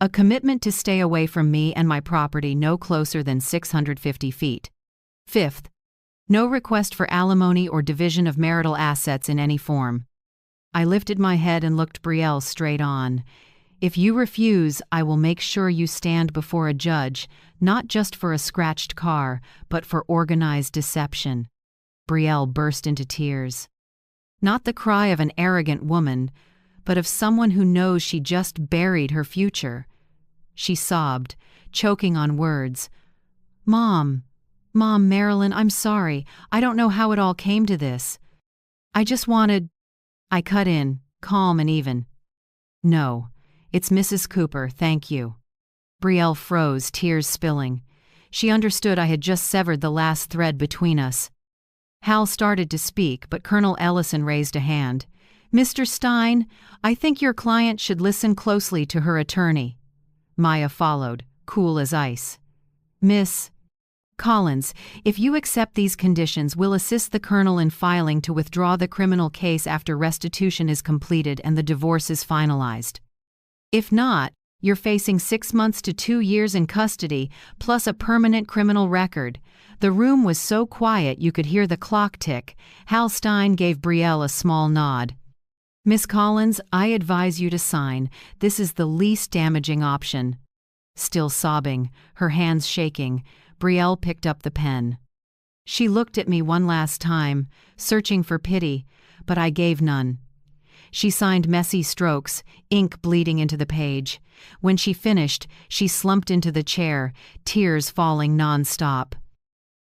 Speaker 1: a commitment to stay away from me and my property no closer than 650 feet. Fifth, no request for alimony or division of marital assets in any form. I lifted my head and looked Brielle straight on. If you refuse, I will make sure you stand before a judge, not just for a scratched car, but for organized deception. Brielle burst into tears. Not the cry of an arrogant woman, but of someone who knows she just buried her future. She sobbed, choking on words. Mom, Marilyn, I'm sorry. I don't know how it all came to this. I just wanted... I cut in, calm and even. No, it's Mrs. Cooper, thank you. Brielle froze, tears spilling. She understood I had just severed the last thread between us. Hal started to speak, but Colonel Ellison raised a hand. Mr. Stein, I think your client should listen closely to her attorney. Maya followed, cool as ice. Miss Collins, if you accept these conditions, we'll assist the Colonel in filing to withdraw the criminal case after restitution is completed and the divorce is finalized. If not, you're facing 6 months to 2 years in custody, plus a permanent criminal record. The room was so quiet you could hear the clock tick. Hal Stein gave Brielle a small nod. Miss Collins, I advise you to sign. This is the least damaging option. Still sobbing, her hands shaking, Brielle picked up the pen. She looked at me one last time, searching for pity, but I gave none. She signed messy strokes, ink bleeding into the page. When she finished, she slumped into the chair, tears falling non-stop.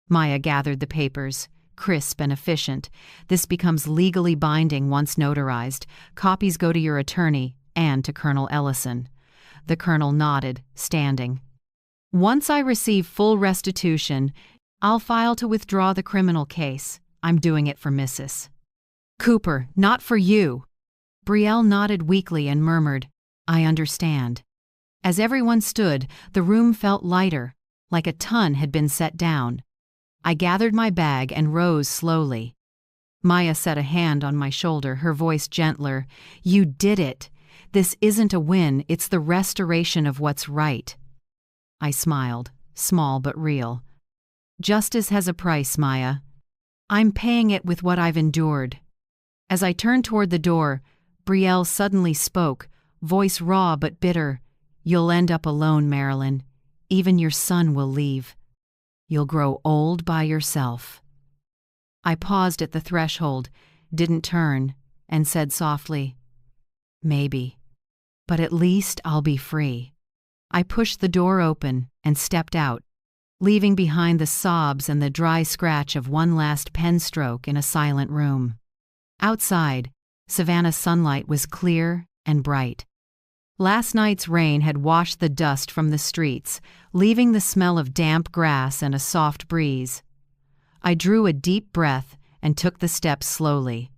Speaker 1: Maya gathered the papers, crisp and efficient. This becomes legally binding once notarized. Copies go to your attorney and to Colonel Ellison. The Colonel nodded, standing. Once I receive full restitution, I'll file to withdraw the criminal case. I'm doing it for Mrs. Cooper, not for you. Brielle nodded weakly and murmured, I understand. As everyone stood, the room felt lighter, like a ton had been set down. I gathered my bag and rose slowly. Maya set a hand on my shoulder, her voice gentler. You did it. This isn't a win, it's the restoration of what's right. I smiled, small but real. Justice has a price, Maya. I'm paying it with what I've endured. As I turned toward the door, Brielle suddenly spoke, voice raw but bitter. You'll end up alone, Marilyn. Even your son will leave. You'll grow old by yourself. I paused at the threshold, didn't turn, and said softly, Maybe. But at least I'll be free. I pushed the door open and stepped out, leaving behind the sobs and the dry scratch of one last pen stroke in a silent room. Outside, Savannah's sunlight was clear and bright. Last night's rain had washed the dust from the streets, leaving the smell of damp grass and a soft breeze. I drew a deep breath and took the steps slowly.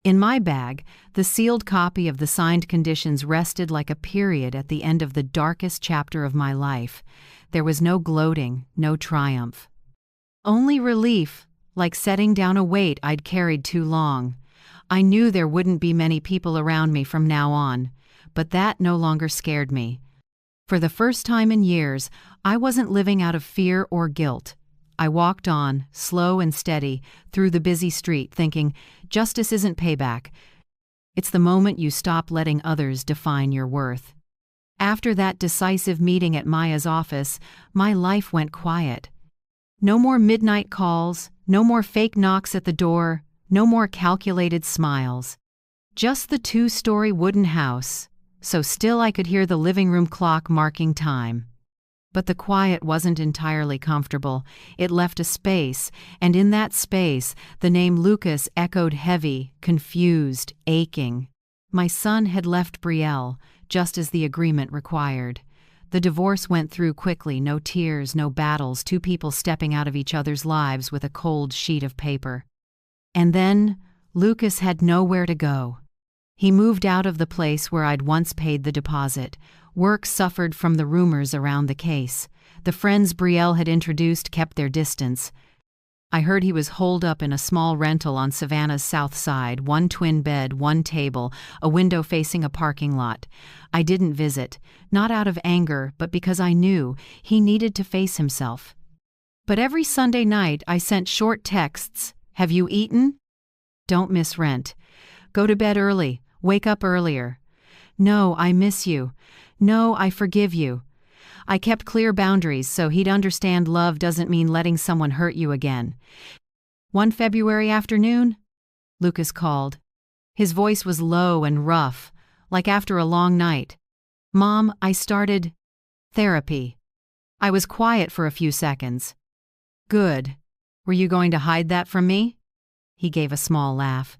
Speaker 1: In my bag, the sealed copy of the signed conditions rested like a period at the end of the darkest chapter of my life. There was no gloating, no triumph. Only relief, like setting down a weight I'd carried too long. I knew there wouldn't be many people around me from now on, but that no longer scared me. For the first time in years, I wasn't living out of fear or guilt. I walked on, slow and steady, through the busy street, thinking, justice isn't payback. It's the moment you stop letting others define your worth. After that decisive meeting at Maya's office, my life went quiet. No more midnight calls, no more fake knocks at the door, no more calculated smiles. Just the 2-story wooden house, so still I could hear the living room clock marking time. But the quiet wasn't entirely comfortable. It left a space, and in that space, the name Lucas echoed heavy, confused, aching. My son had left Brielle, just as the agreement required. The divorce went through quickly, no tears, no battles, 2 people stepping out of each other's lives with a cold sheet of paper. And then Lucas had nowhere to go. He moved out of the place where I'd once paid the deposit. Work suffered from the rumors around the case. The friends Brielle had introduced kept their distance. I heard he was holed up in a small rental on Savannah's south side, one twin bed, one table, a window facing a parking lot. I didn't visit, not out of anger, but because I knew he needed to face himself. But every Sunday night I sent short texts. Have you eaten? Don't miss rent. Go to bed early. Wake up earlier. No, I miss you. No, I forgive you. I kept clear boundaries so he'd understand love doesn't mean letting someone hurt you again. One February afternoon, Lucas called. His voice was low and rough, like after a long night. Mom, I started therapy. I was quiet for a few seconds. Good. Were you going to hide that from me? He gave a small laugh.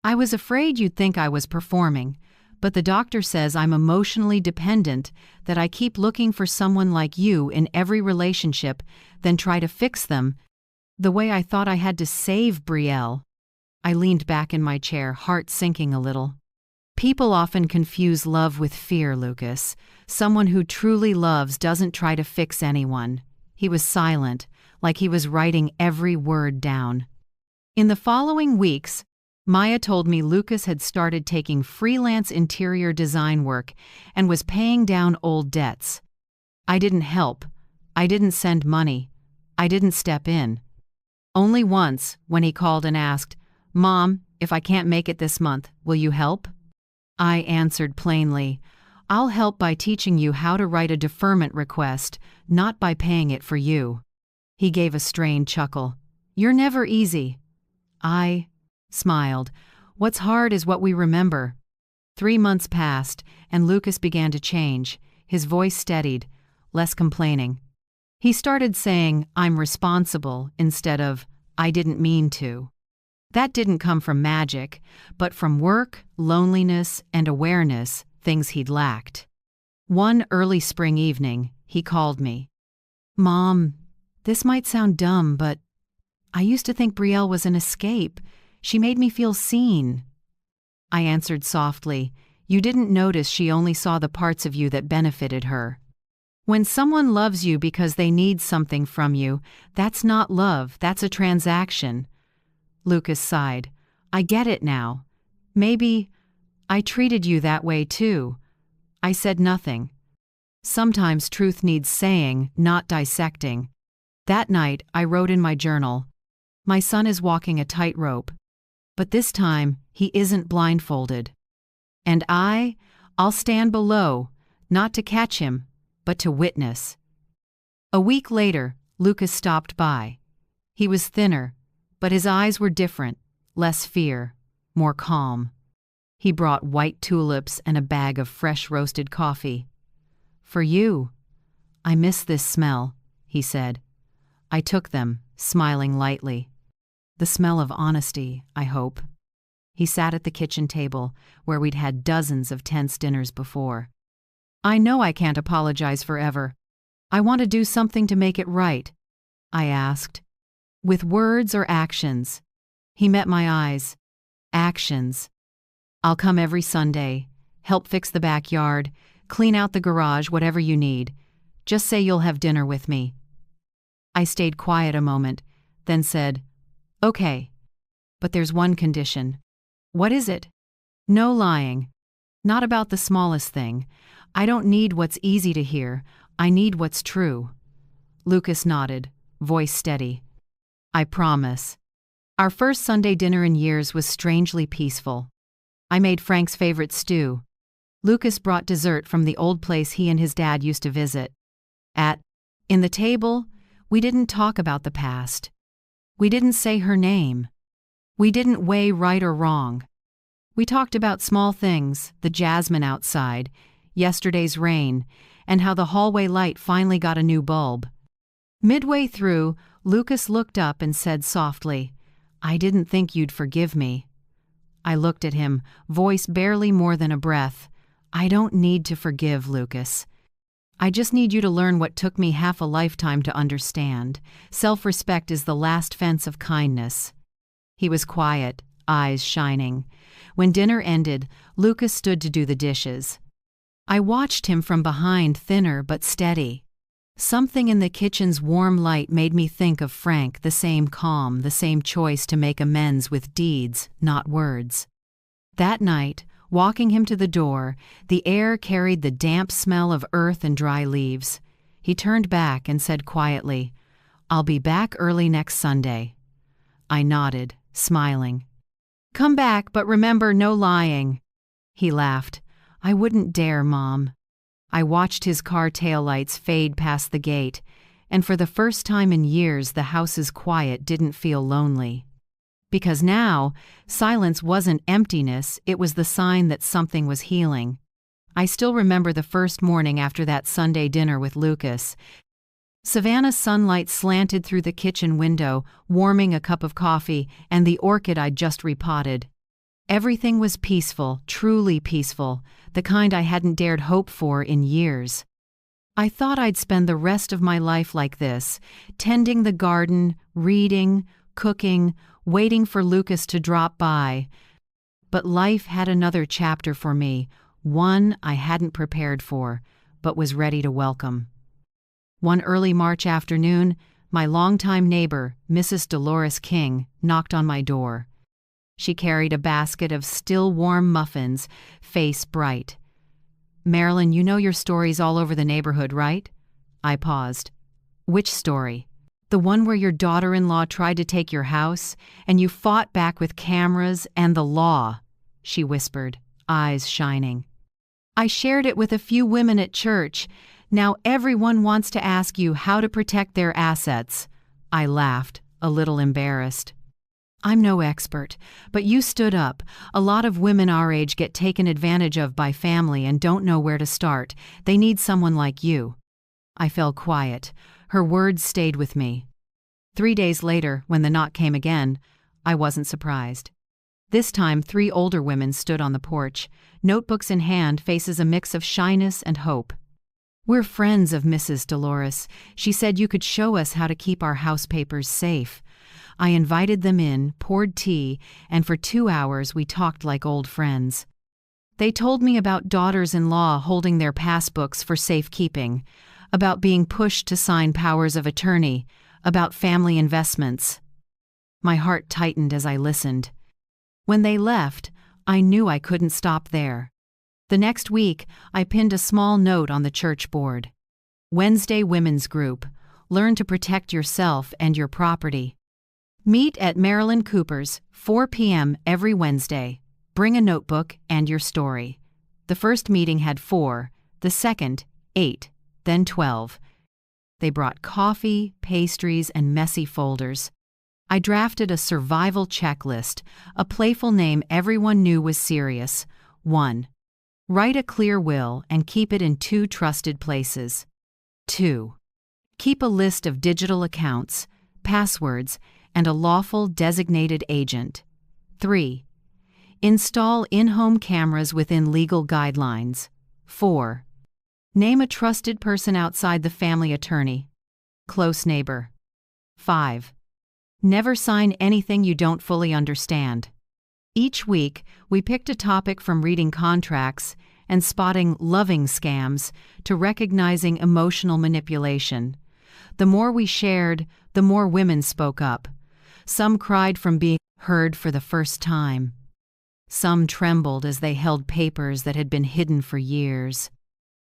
Speaker 1: I was afraid you'd think I was performing. But the doctor says I'm emotionally dependent, that I keep looking for someone like you in every relationship, then try to fix them, the way I thought I had to save Brielle. I leaned back in my chair, heart sinking a little. People often confuse love with fear, Lucas. Someone who truly loves doesn't try to fix anyone. He was silent, like he was writing every word down. In the following weeks, Maya told me Lucas had started taking freelance interior design work and was paying down old debts. I didn't help. I didn't send money. I didn't step in. Only once, when he called and asked, Mom, if I can't make it this month, will you help? I answered plainly, I'll help by teaching you how to write a deferment request, not by paying it for you. He gave a strained chuckle. You're never easy. I smiled. What's hard is what we remember. 3 months passed, and Lucas began to change. His voice steadied, less complaining. He started saying, I'm responsible, instead of, I didn't mean to. That didn't come from magic, but from work, loneliness, and awareness, things he'd lacked. One early spring evening, he called me. Mom, this might sound dumb, but I used to think Brielle was an escape. She made me feel seen. I answered softly, You didn't notice she only saw the parts of you that benefited her. When someone loves you because they need something from you, that's not love, that's a transaction. Lucas sighed. I get it now. Maybe I treated you that way too. I said nothing. Sometimes truth needs saying, not dissecting. That night, I wrote in my journal, My son is walking a tightrope. But this time, he isn't blindfolded. And I'll stand below, not to catch him, but to witness. A week later, Lucas stopped by. He was thinner, but his eyes were different, less fear, more calm. He brought white tulips and a bag of fresh roasted coffee. For you. I miss this smell, he said. I took them, smiling lightly. The smell of honesty, I hope. He sat at the kitchen table, where we'd had dozens of tense dinners before. I know I can't apologize forever. I want to do something to make it right, I asked. With words or actions? He met my eyes. Actions. I'll come every Sunday, help fix the backyard, clean out the garage, whatever you need. Just say you'll have dinner with me. I stayed quiet a moment, then said, Okay, but there's one condition. What is it? No lying. Not about the smallest thing. I don't need what's easy to hear. I need what's true. Lucas nodded, voice steady. I promise. Our first Sunday dinner in years was strangely peaceful. I made Frank's favorite stew. Lucas brought dessert from the old place he and his dad used to visit. In the table, we didn't talk about the past. We didn't say her name. We didn't weigh right or wrong. We talked about small things, the jasmine outside, yesterday's rain, and how the hallway light finally got a new bulb. Midway through, Lucas looked up and said softly, I didn't think you'd forgive me. I looked at him, voice barely more than a breath. I don't need to forgive, Lucas. I just need you to learn what took me half a lifetime to understand. Self-respect is the last fence of kindness. He was quiet, eyes shining. When dinner ended, Lucas stood to do the dishes. I watched him from behind, thinner but steady. Something in the kitchen's warm light made me think of Frank, the same calm, the same choice to make amends with deeds, not words. That night, walking him to the door, the air carried the damp smell of earth and dry leaves. He turned back and said quietly, "I'll be back early next Sunday." I nodded, smiling. "Come back, but remember, no lying." He laughed. "I wouldn't dare, Mom." I watched his car taillights fade past the gate, and for the first time in years the house's quiet didn't feel lonely. Because now, silence wasn't emptiness, it was the sign that something was healing. I still remember the first morning after that Sunday dinner with Lucas. Savannah's sunlight slanted through the kitchen window, warming a cup of coffee and the orchid I'd just repotted. Everything was peaceful, truly peaceful, the kind I hadn't dared hope for in years. I thought I'd spend the rest of my life like this, tending the garden, reading, cooking, waiting for Lucas to drop by. But life had another chapter for me, one I hadn't prepared for, but was ready to welcome. One early March afternoon, my longtime neighbor, Mrs. Dolores King, knocked on my door. She carried a basket of still warm muffins, face bright. "Marilyn, you know your story's all over the neighborhood, right?" I paused. "Which story?" "The one where your daughter-in-law tried to take your house, and you fought back with cameras and the law," she whispered, eyes shining. "I shared it with a few women at church. Now everyone wants to ask you how to protect their assets." I laughed, a little embarrassed. "I'm no expert, but you stood up. A lot of women our age get taken advantage of by family and don't know where to start. They need someone like you." I fell quiet. Her words stayed with me. 3 days later, when the knock came again, I wasn't surprised. This time, 3 older women stood on the porch, notebooks in hand, faces a mix of shyness and hope. "We're friends of Mrs. Dolores. She said you could show us how to keep our house papers safe." I invited them in, poured tea, and for 2 hours we talked like old friends. They told me about daughters-in-law holding their passbooks for safekeeping, about being pushed to sign powers of attorney, about family investments. My heart tightened as I listened. When they left, I knew I couldn't stop there. The next week, I pinned a small note on the church board. "Wednesday Women's Group. Learn to protect yourself and your property. Meet at Marilyn Cooper's, 4 p.m. every Wednesday. Bring a notebook and your story." The first meeting had 4, the second, 8, then 12. They brought coffee, pastries, and messy folders. I drafted a survival checklist, a playful name everyone knew was serious. 1. Write a clear will and keep it in 2 trusted places. 2. Keep a list of digital accounts, passwords, and a lawful designated agent. 3. Install in-home cameras within legal guidelines. 4. Name a trusted person outside the family attorney. Close neighbor. 5. Never sign anything you don't fully understand. Each week, we picked a topic from reading contracts and spotting loving scams to recognizing emotional manipulation. The more we shared, the more women spoke up. Some cried from being heard for the first time. Some trembled as they held papers that had been hidden for years.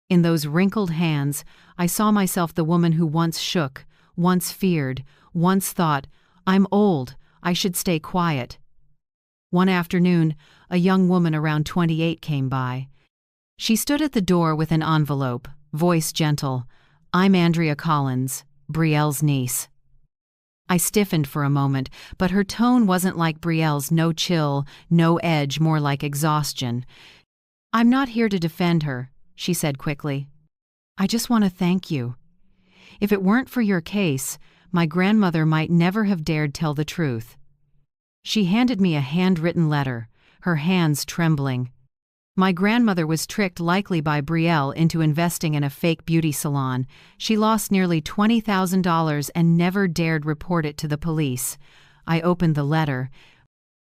Speaker 1: In those wrinkled hands, I saw myself the woman who once shook, once feared, once thought, "I'm old, I should stay quiet." One afternoon, a young woman around 28 came by. She stood at the door with an envelope, voice gentle. "I'm Andrea Collins, Brielle's niece." I stiffened for a moment, but her tone wasn't like Brielle's, no chill, no edge, more like exhaustion. "I'm not here to defend her," she said quickly. "I just want to thank you. If it weren't for your case, my grandmother might never have dared tell the truth." She handed me a handwritten letter, her hands trembling. My grandmother was tricked, likely by Brielle, into investing in a fake beauty salon. She lost nearly $20,000 and never dared report it to the police. I opened the letter.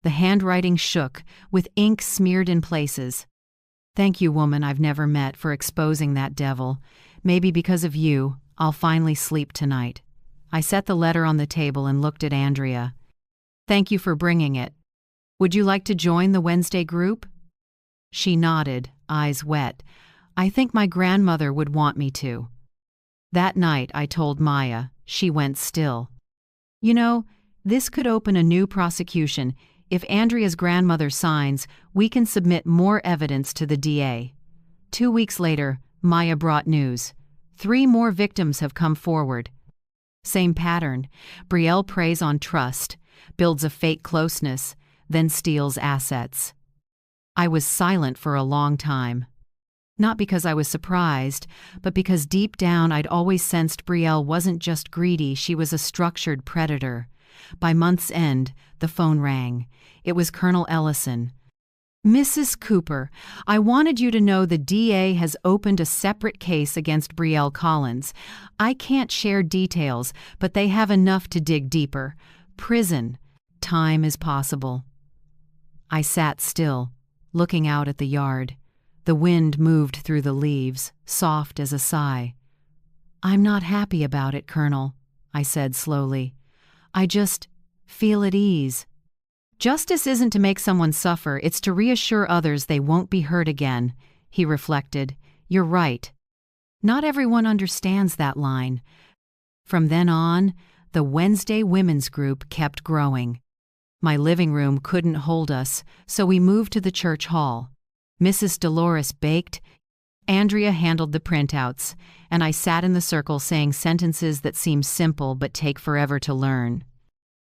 Speaker 1: The handwriting shook, with ink smeared in places. "Thank you, woman I've never met, for exposing that devil. Maybe because of you, I'll finally sleep tonight." I set the letter on the table and looked at Andrea. "Thank you for bringing it. Would you like to join the Wednesday group?" She nodded, eyes wet. "I think my grandmother would want me to." That night, I told Maya. She went still. "You know, this could open a new prosecution. If Andrea's grandmother signs, we can submit more evidence to the DA." 2 weeks later, Maya brought news. 3 more victims have come forward. Same pattern. Brielle preys on trust, builds a fake closeness, then steals assets. I was silent for a long time. Not because I was surprised, but because deep down I'd always sensed Brielle wasn't just greedy, she was a structured predator. By month's end, the phone rang. It was Colonel Ellison. "Mrs. Cooper, I wanted you to know the DA has opened a separate case against Brielle Collins. I can't share details, but they have enough to dig deeper. Prison. Time is possible." I sat still, looking out at the yard. The wind moved through the leaves, soft as a sigh. "I'm not happy about it, Colonel," I said slowly. "I just feel at ease. Justice isn't to make someone suffer, it's to reassure others they won't be hurt again," he reflected. "You're right. Not everyone understands that line." From then on, the Wednesday Women's Group kept growing. My living room couldn't hold us, so we moved to the church hall. Mrs. Dolores baked, Andrea handled the printouts, and I sat in the circle saying sentences that seem simple but take forever to learn.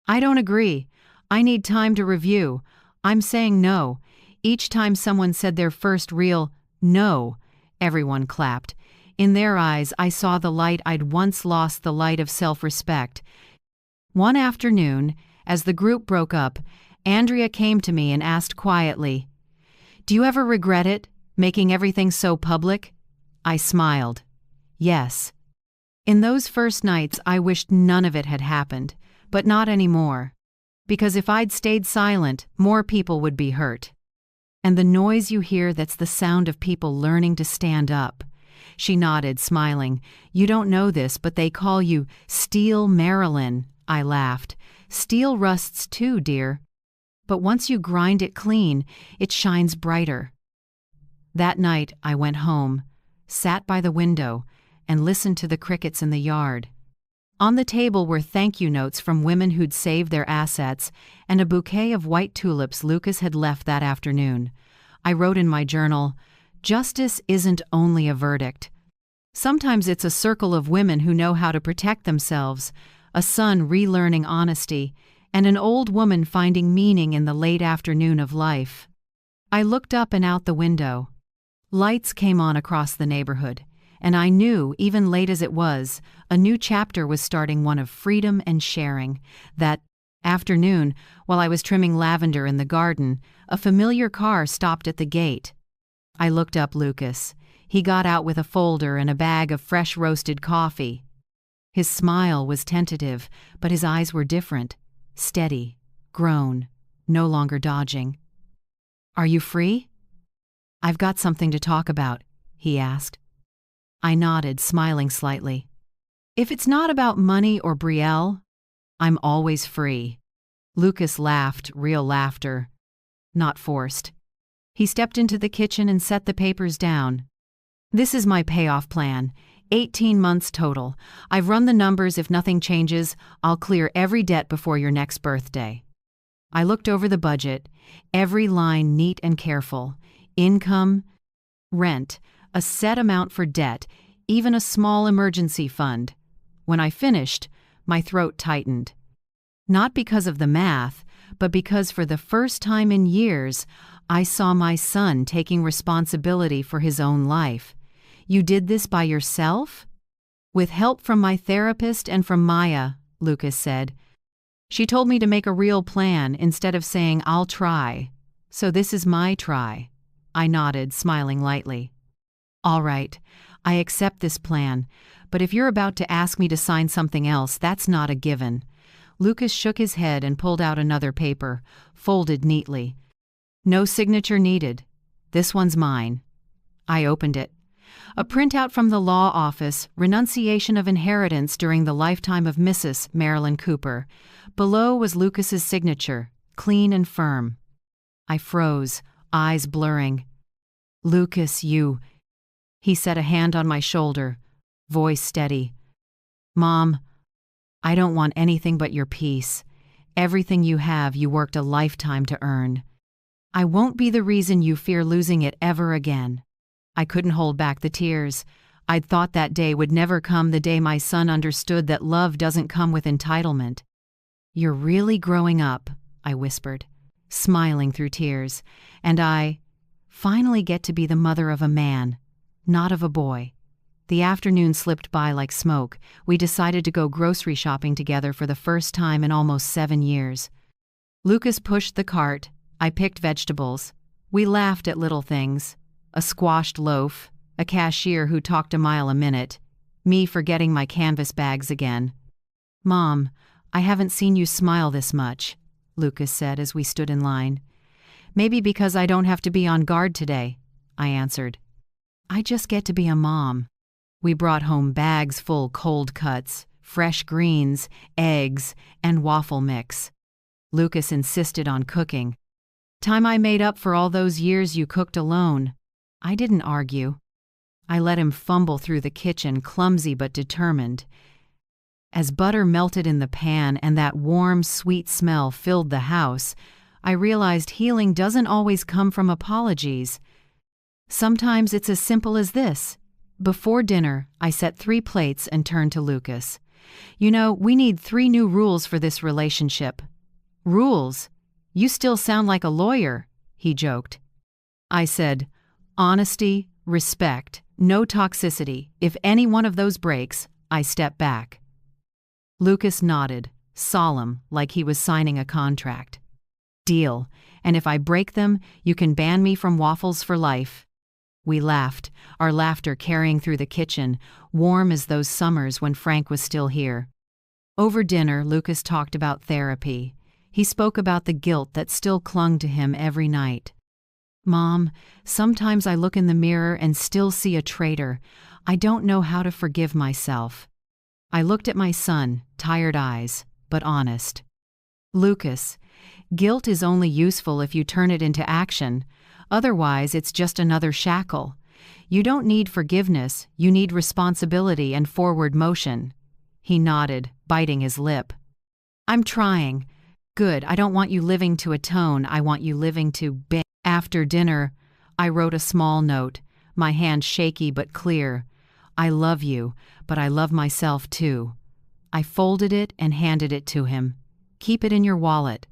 Speaker 1: "I don't agree. I need time to review. I'm saying no." Each time someone said their first real no, everyone clapped. In their eyes, I saw the light I'd once lost, the light of self-respect. One afternoon, as the group broke up, Andrea came to me and asked quietly, "Do you ever regret it, making everything so public?" I smiled. Yes. In those first nights, I wished none of it had happened, but not anymore. Because if I'd stayed silent, more people would be hurt. "And the noise you hear, that's the sound of people learning to stand up." She nodded, smiling. "You don't know this, but they call you Steel Marilyn." I laughed. "Steel rusts too, dear. But once you grind it clean, it shines brighter." That night, I went home, sat by the window, and listened to the crickets in the yard. On the table were thank you notes from women who'd saved their assets and a bouquet of white tulips Lucas had left that afternoon. I wrote in my journal, "Justice isn't only a verdict. Sometimes it's a circle of women who know how to protect themselves, a son relearning honesty, and an old woman finding meaning in the late afternoon of life." I looked up and out the window. Lights came on across the neighborhood, and I knew, even late as it was, a new chapter was starting, one of freedom and sharing. That afternoon, while I was trimming lavender in the garden, a familiar car stopped at the gate. I looked up Lucas. He got out with a folder and a bag of fresh roasted coffee. His smile was tentative, but his eyes were different. Steady, grown, no longer dodging. "Are you free?" "I've got something to talk about," he asked. I nodded, smiling slightly. "If it's not about money or Brielle, I'm always free." Lucas laughed, real laughter, not forced. He stepped into the kitchen and set the papers down. "This is my payoff plan. 18 months total. I've run the numbers. If nothing changes, I'll clear every debt before your next birthday." I looked over the budget, every line neat and careful. Income, rent, a set amount for debt, even a small emergency fund. When I finished, my throat tightened. Not because of the math, but because for the first time in years, I saw my son taking responsibility for his own life. "You did this by yourself?" "With help from my therapist and from Maya," Lucas said. "She told me to make a real plan instead of saying, 'I'll try.' So this is my try." I nodded, smiling lightly. "All right, I accept this plan, but if you're about to ask me to sign something else, that's not a given. Lucas shook his head and pulled out another paper, folded neatly. No signature needed. This one's mine. I opened it. A printout from the law office, renunciation of inheritance during the lifetime of Mrs. Marilyn Cooper. Below was Lucas's signature, clean and firm. I froze, eyes blurring. Lucas, you... He set a hand on my shoulder, voice steady. Mom, I don't want anything but your peace. Everything you have, you worked a lifetime to earn. I won't be the reason you fear losing it ever again. I couldn't hold back the tears. I'd thought that day would never come, the day my son understood that love doesn't come with entitlement. You're really growing up, I whispered, smiling through tears, and I finally get to be the mother of a man, not of a boy. The afternoon slipped by like smoke. We decided to go grocery shopping together for the first time in almost 7 years. Lucas pushed the cart. I picked vegetables. We laughed at little things. A squashed loaf, a cashier who talked a mile a minute, me forgetting my canvas bags again. Mom, I haven't seen you smile this much, Lucas said as we stood in line. Maybe because I don't have to be on guard today, I answered. I just get to be a mom. We brought home bags full cold cuts, fresh greens, eggs, and waffle mix. Lucas insisted on cooking. Time I made up for all those years you cooked alone. I didn't argue. I let him fumble through the kitchen, clumsy but determined. As butter melted in the pan and that warm, sweet smell filled the house, I realized healing doesn't always come from apologies. Sometimes it's as simple as this. Before dinner, I set 3 plates and turned to Lucas. You know, we need 3 new rules for this relationship. Rules? You still sound like a lawyer, he joked. I said, honesty, respect, no toxicity. If any one of those breaks, I step back. Lucas nodded, solemn, like he was signing a contract. Deal, and if I break them, you can ban me from waffles for life. We laughed, our laughter carrying through the kitchen, warm as those summers when Frank was still here. Over dinner, Lucas talked about therapy. He spoke about the guilt that still clung to him every night. Mom, sometimes I look in the mirror and still see a traitor. I don't know how to forgive myself. I looked at my son, tired eyes, but honest. Lucas, guilt is only useful if you turn it into action. Otherwise, it's just another shackle. You don't need forgiveness, you need responsibility and forward motion. He nodded, biting his lip. I'm trying. Good, I don't want you living to atone, I want you living to be. After dinner, I wrote a small note, my hand shaky but clear. I love you, but I love myself too. I folded it and handed it to him. Keep it in your wallet.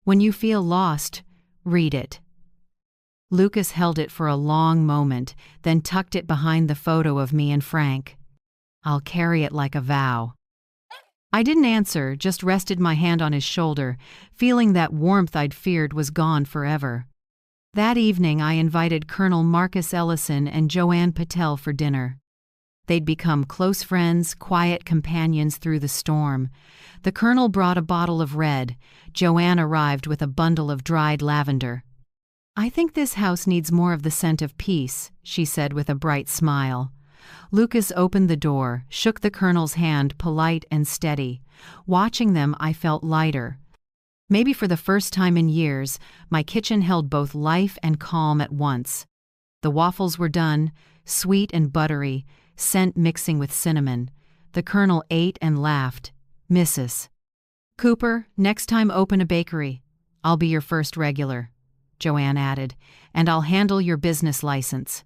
Speaker 1: When you feel lost, read it. Lucas held it for a long moment, then tucked it behind the photo of me and Frank. I'll carry it like a vow. I didn't answer, just rested my hand on his shoulder, feeling that warmth I'd feared was gone forever. That evening I invited Colonel Marcus Ellison and Joanne Patel for dinner. They'd become close friends, quiet companions through the storm. The colonel brought a bottle of red. Joanne arrived with a bundle of dried lavender. I think this house needs more of the scent of peace, she said with a bright smile. Lucas opened the door, shook the colonel's hand, polite and steady. Watching them, I felt lighter. Maybe for the first time in years, my kitchen held both life and calm at once. The waffles were done, sweet and buttery, scent mixing with cinnamon. The colonel ate and laughed. Mrs. Cooper, next time open a bakery. I'll be your first regular, Joanne added, and I'll handle your business license.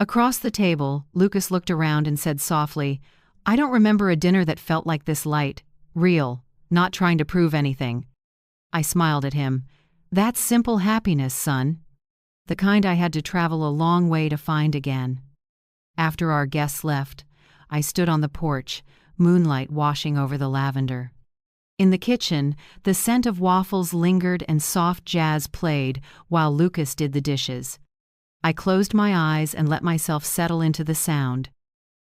Speaker 1: Across the table, Lucas looked around and said softly, I don't remember a dinner that felt like this light, real, not trying to prove anything. I smiled at him. That's simple happiness, son. The kind I had to travel a long way to find again. After our guests left, I stood on the porch, moonlight washing over the lavender. In the kitchen, the scent of waffles lingered and soft jazz played while Lucas did the dishes. I closed my eyes and let myself settle into the sound.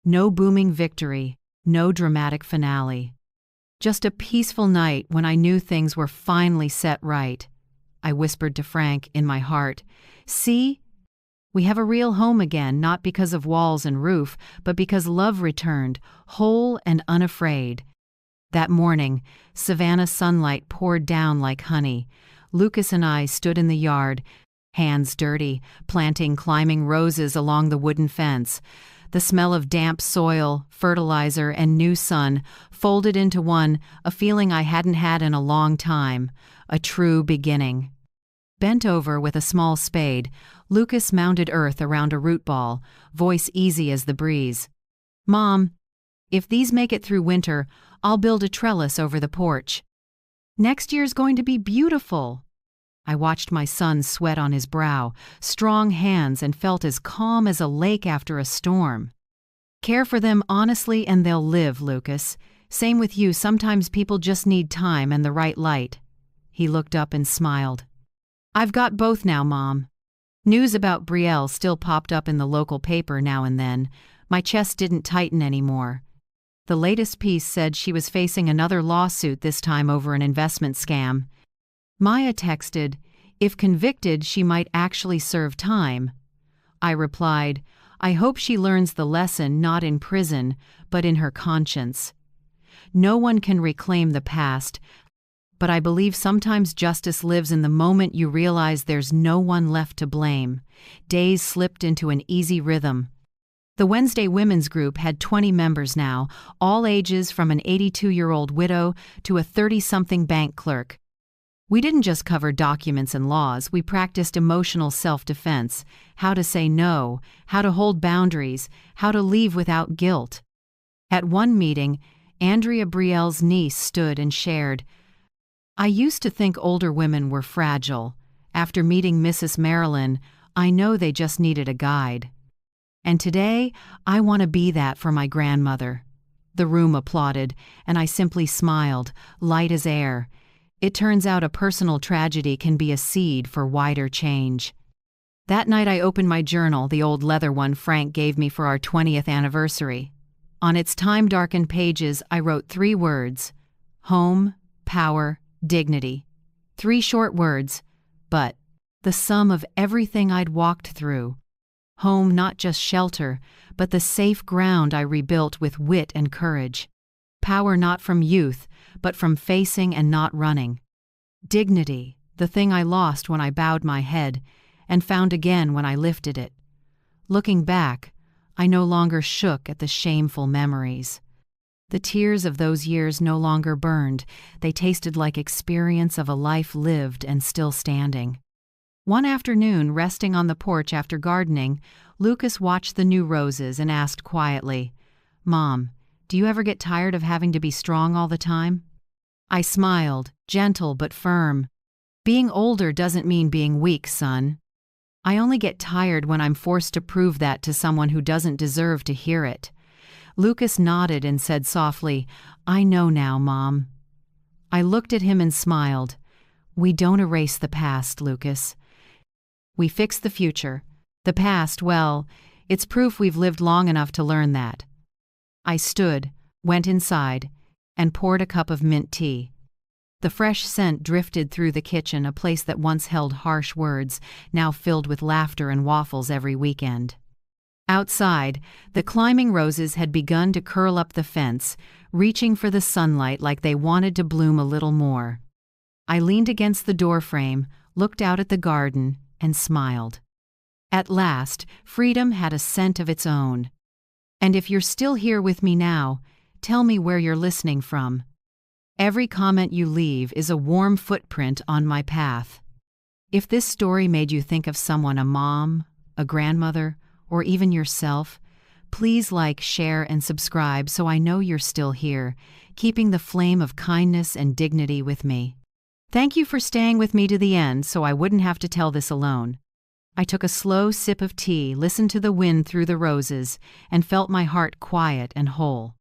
Speaker 1: No booming victory, no dramatic finale. Just a peaceful night when I knew things were finally set right. I whispered to Frank in my heart, "See? We have a real home again, not because of walls and roof, but because love returned, whole and unafraid." That morning, Savannah sunlight poured down like honey. Lucas and I stood in the yard, hands dirty, climbing roses along the wooden fence. The smell of damp soil, fertilizer, and new sun folded into one, a feeling I hadn't had in a long time, a true beginning. Bent over with a small spade, Lucas mounded earth around a root ball, voice easy as the breeze. "Mom, if these make it through winter, I'll build a trellis over the porch. Next year's going to be beautiful." I watched my son sweat on his brow, strong hands, and felt as calm as a lake after a storm. "Care for them honestly and they'll live, Lucas. Same with you, sometimes people just need time and the right light." He looked up and smiled. "I've got both now, Mom." News about Brielle still popped up in the local paper now and then. My chest didn't tighten anymore. The latest piece said she was facing another lawsuit, this time over an investment scam. Maya texted, "If convicted, she might actually serve time." I replied, "I hope she learns the lesson not in prison, but in her conscience." No one can reclaim the past, but I believe sometimes justice lives in the moment you realize there's no one left to blame. Days slipped into an easy rhythm. The Wednesday Women's Group had 20 members now, all ages from an 82-year-old widow to a 30-something bank clerk. We didn't just cover documents and laws, we practiced emotional self-defense, how to say no, how to hold boundaries, how to leave without guilt. At one meeting, Andrea Brielle's niece stood and shared, "I used to think older women were fragile. After meeting Mrs. Marilyn, I know they just needed a guide. And today, I want to be that for my grandmother." The room applauded, and I simply smiled, light as air. It turns out a personal tragedy can be a seed for wider change. That night I opened my journal, the old leather one Frank gave me for our 20th anniversary. On its time-darkened pages, I wrote 3 words: home, power, dignity. 3 short words, but the sum of everything I'd walked through. Home, not just shelter, but the safe ground I rebuilt with wit and courage. Power, not from youth, but from facing and not running. Dignity, the thing I lost when I bowed my head, and found again when I lifted it. Looking back, I no longer shook at the shameful memories. The tears of those years no longer burned, they tasted like experience of a life lived and still standing. One afternoon, resting on the porch after gardening, Lucas watched the new roses and asked quietly, "Mom, do you ever get tired of having to be strong all the time?" I smiled, gentle but firm. "Being older doesn't mean being weak, son. I only get tired when I'm forced to prove that to someone who doesn't deserve to hear it." Lucas nodded and said softly, "I know now, Mom." I looked at him and smiled. "We don't erase the past, Lucas. We fix the future. The past, well, it's proof we've lived long enough to learn that." I stood, went inside, and poured a cup of mint tea. The fresh scent drifted through the kitchen, a place that once held harsh words, now filled with laughter and waffles every weekend. Outside, the climbing roses had begun to curl up the fence, reaching for the sunlight like they wanted to bloom a little more. I leaned against the doorframe, looked out at the garden, and smiled. At last, freedom had a scent of its own. And if you're still here with me now, tell me where you're listening from. Every comment you leave is a warm footprint on my path. If this story made you think of someone, a mom, a grandmother, or even yourself, please like, share, and subscribe so I know you're still here, keeping the flame of kindness and dignity with me. Thank you for staying with me to the end so I wouldn't have to tell this alone. I took a slow sip of tea, listened to the wind through the roses, and felt my heart quiet and whole.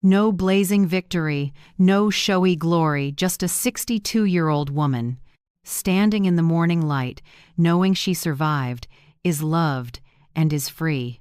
Speaker 1: No blazing victory, no showy glory, just a 62-year-old woman, standing in the morning light, knowing she survived, is loved, and is free.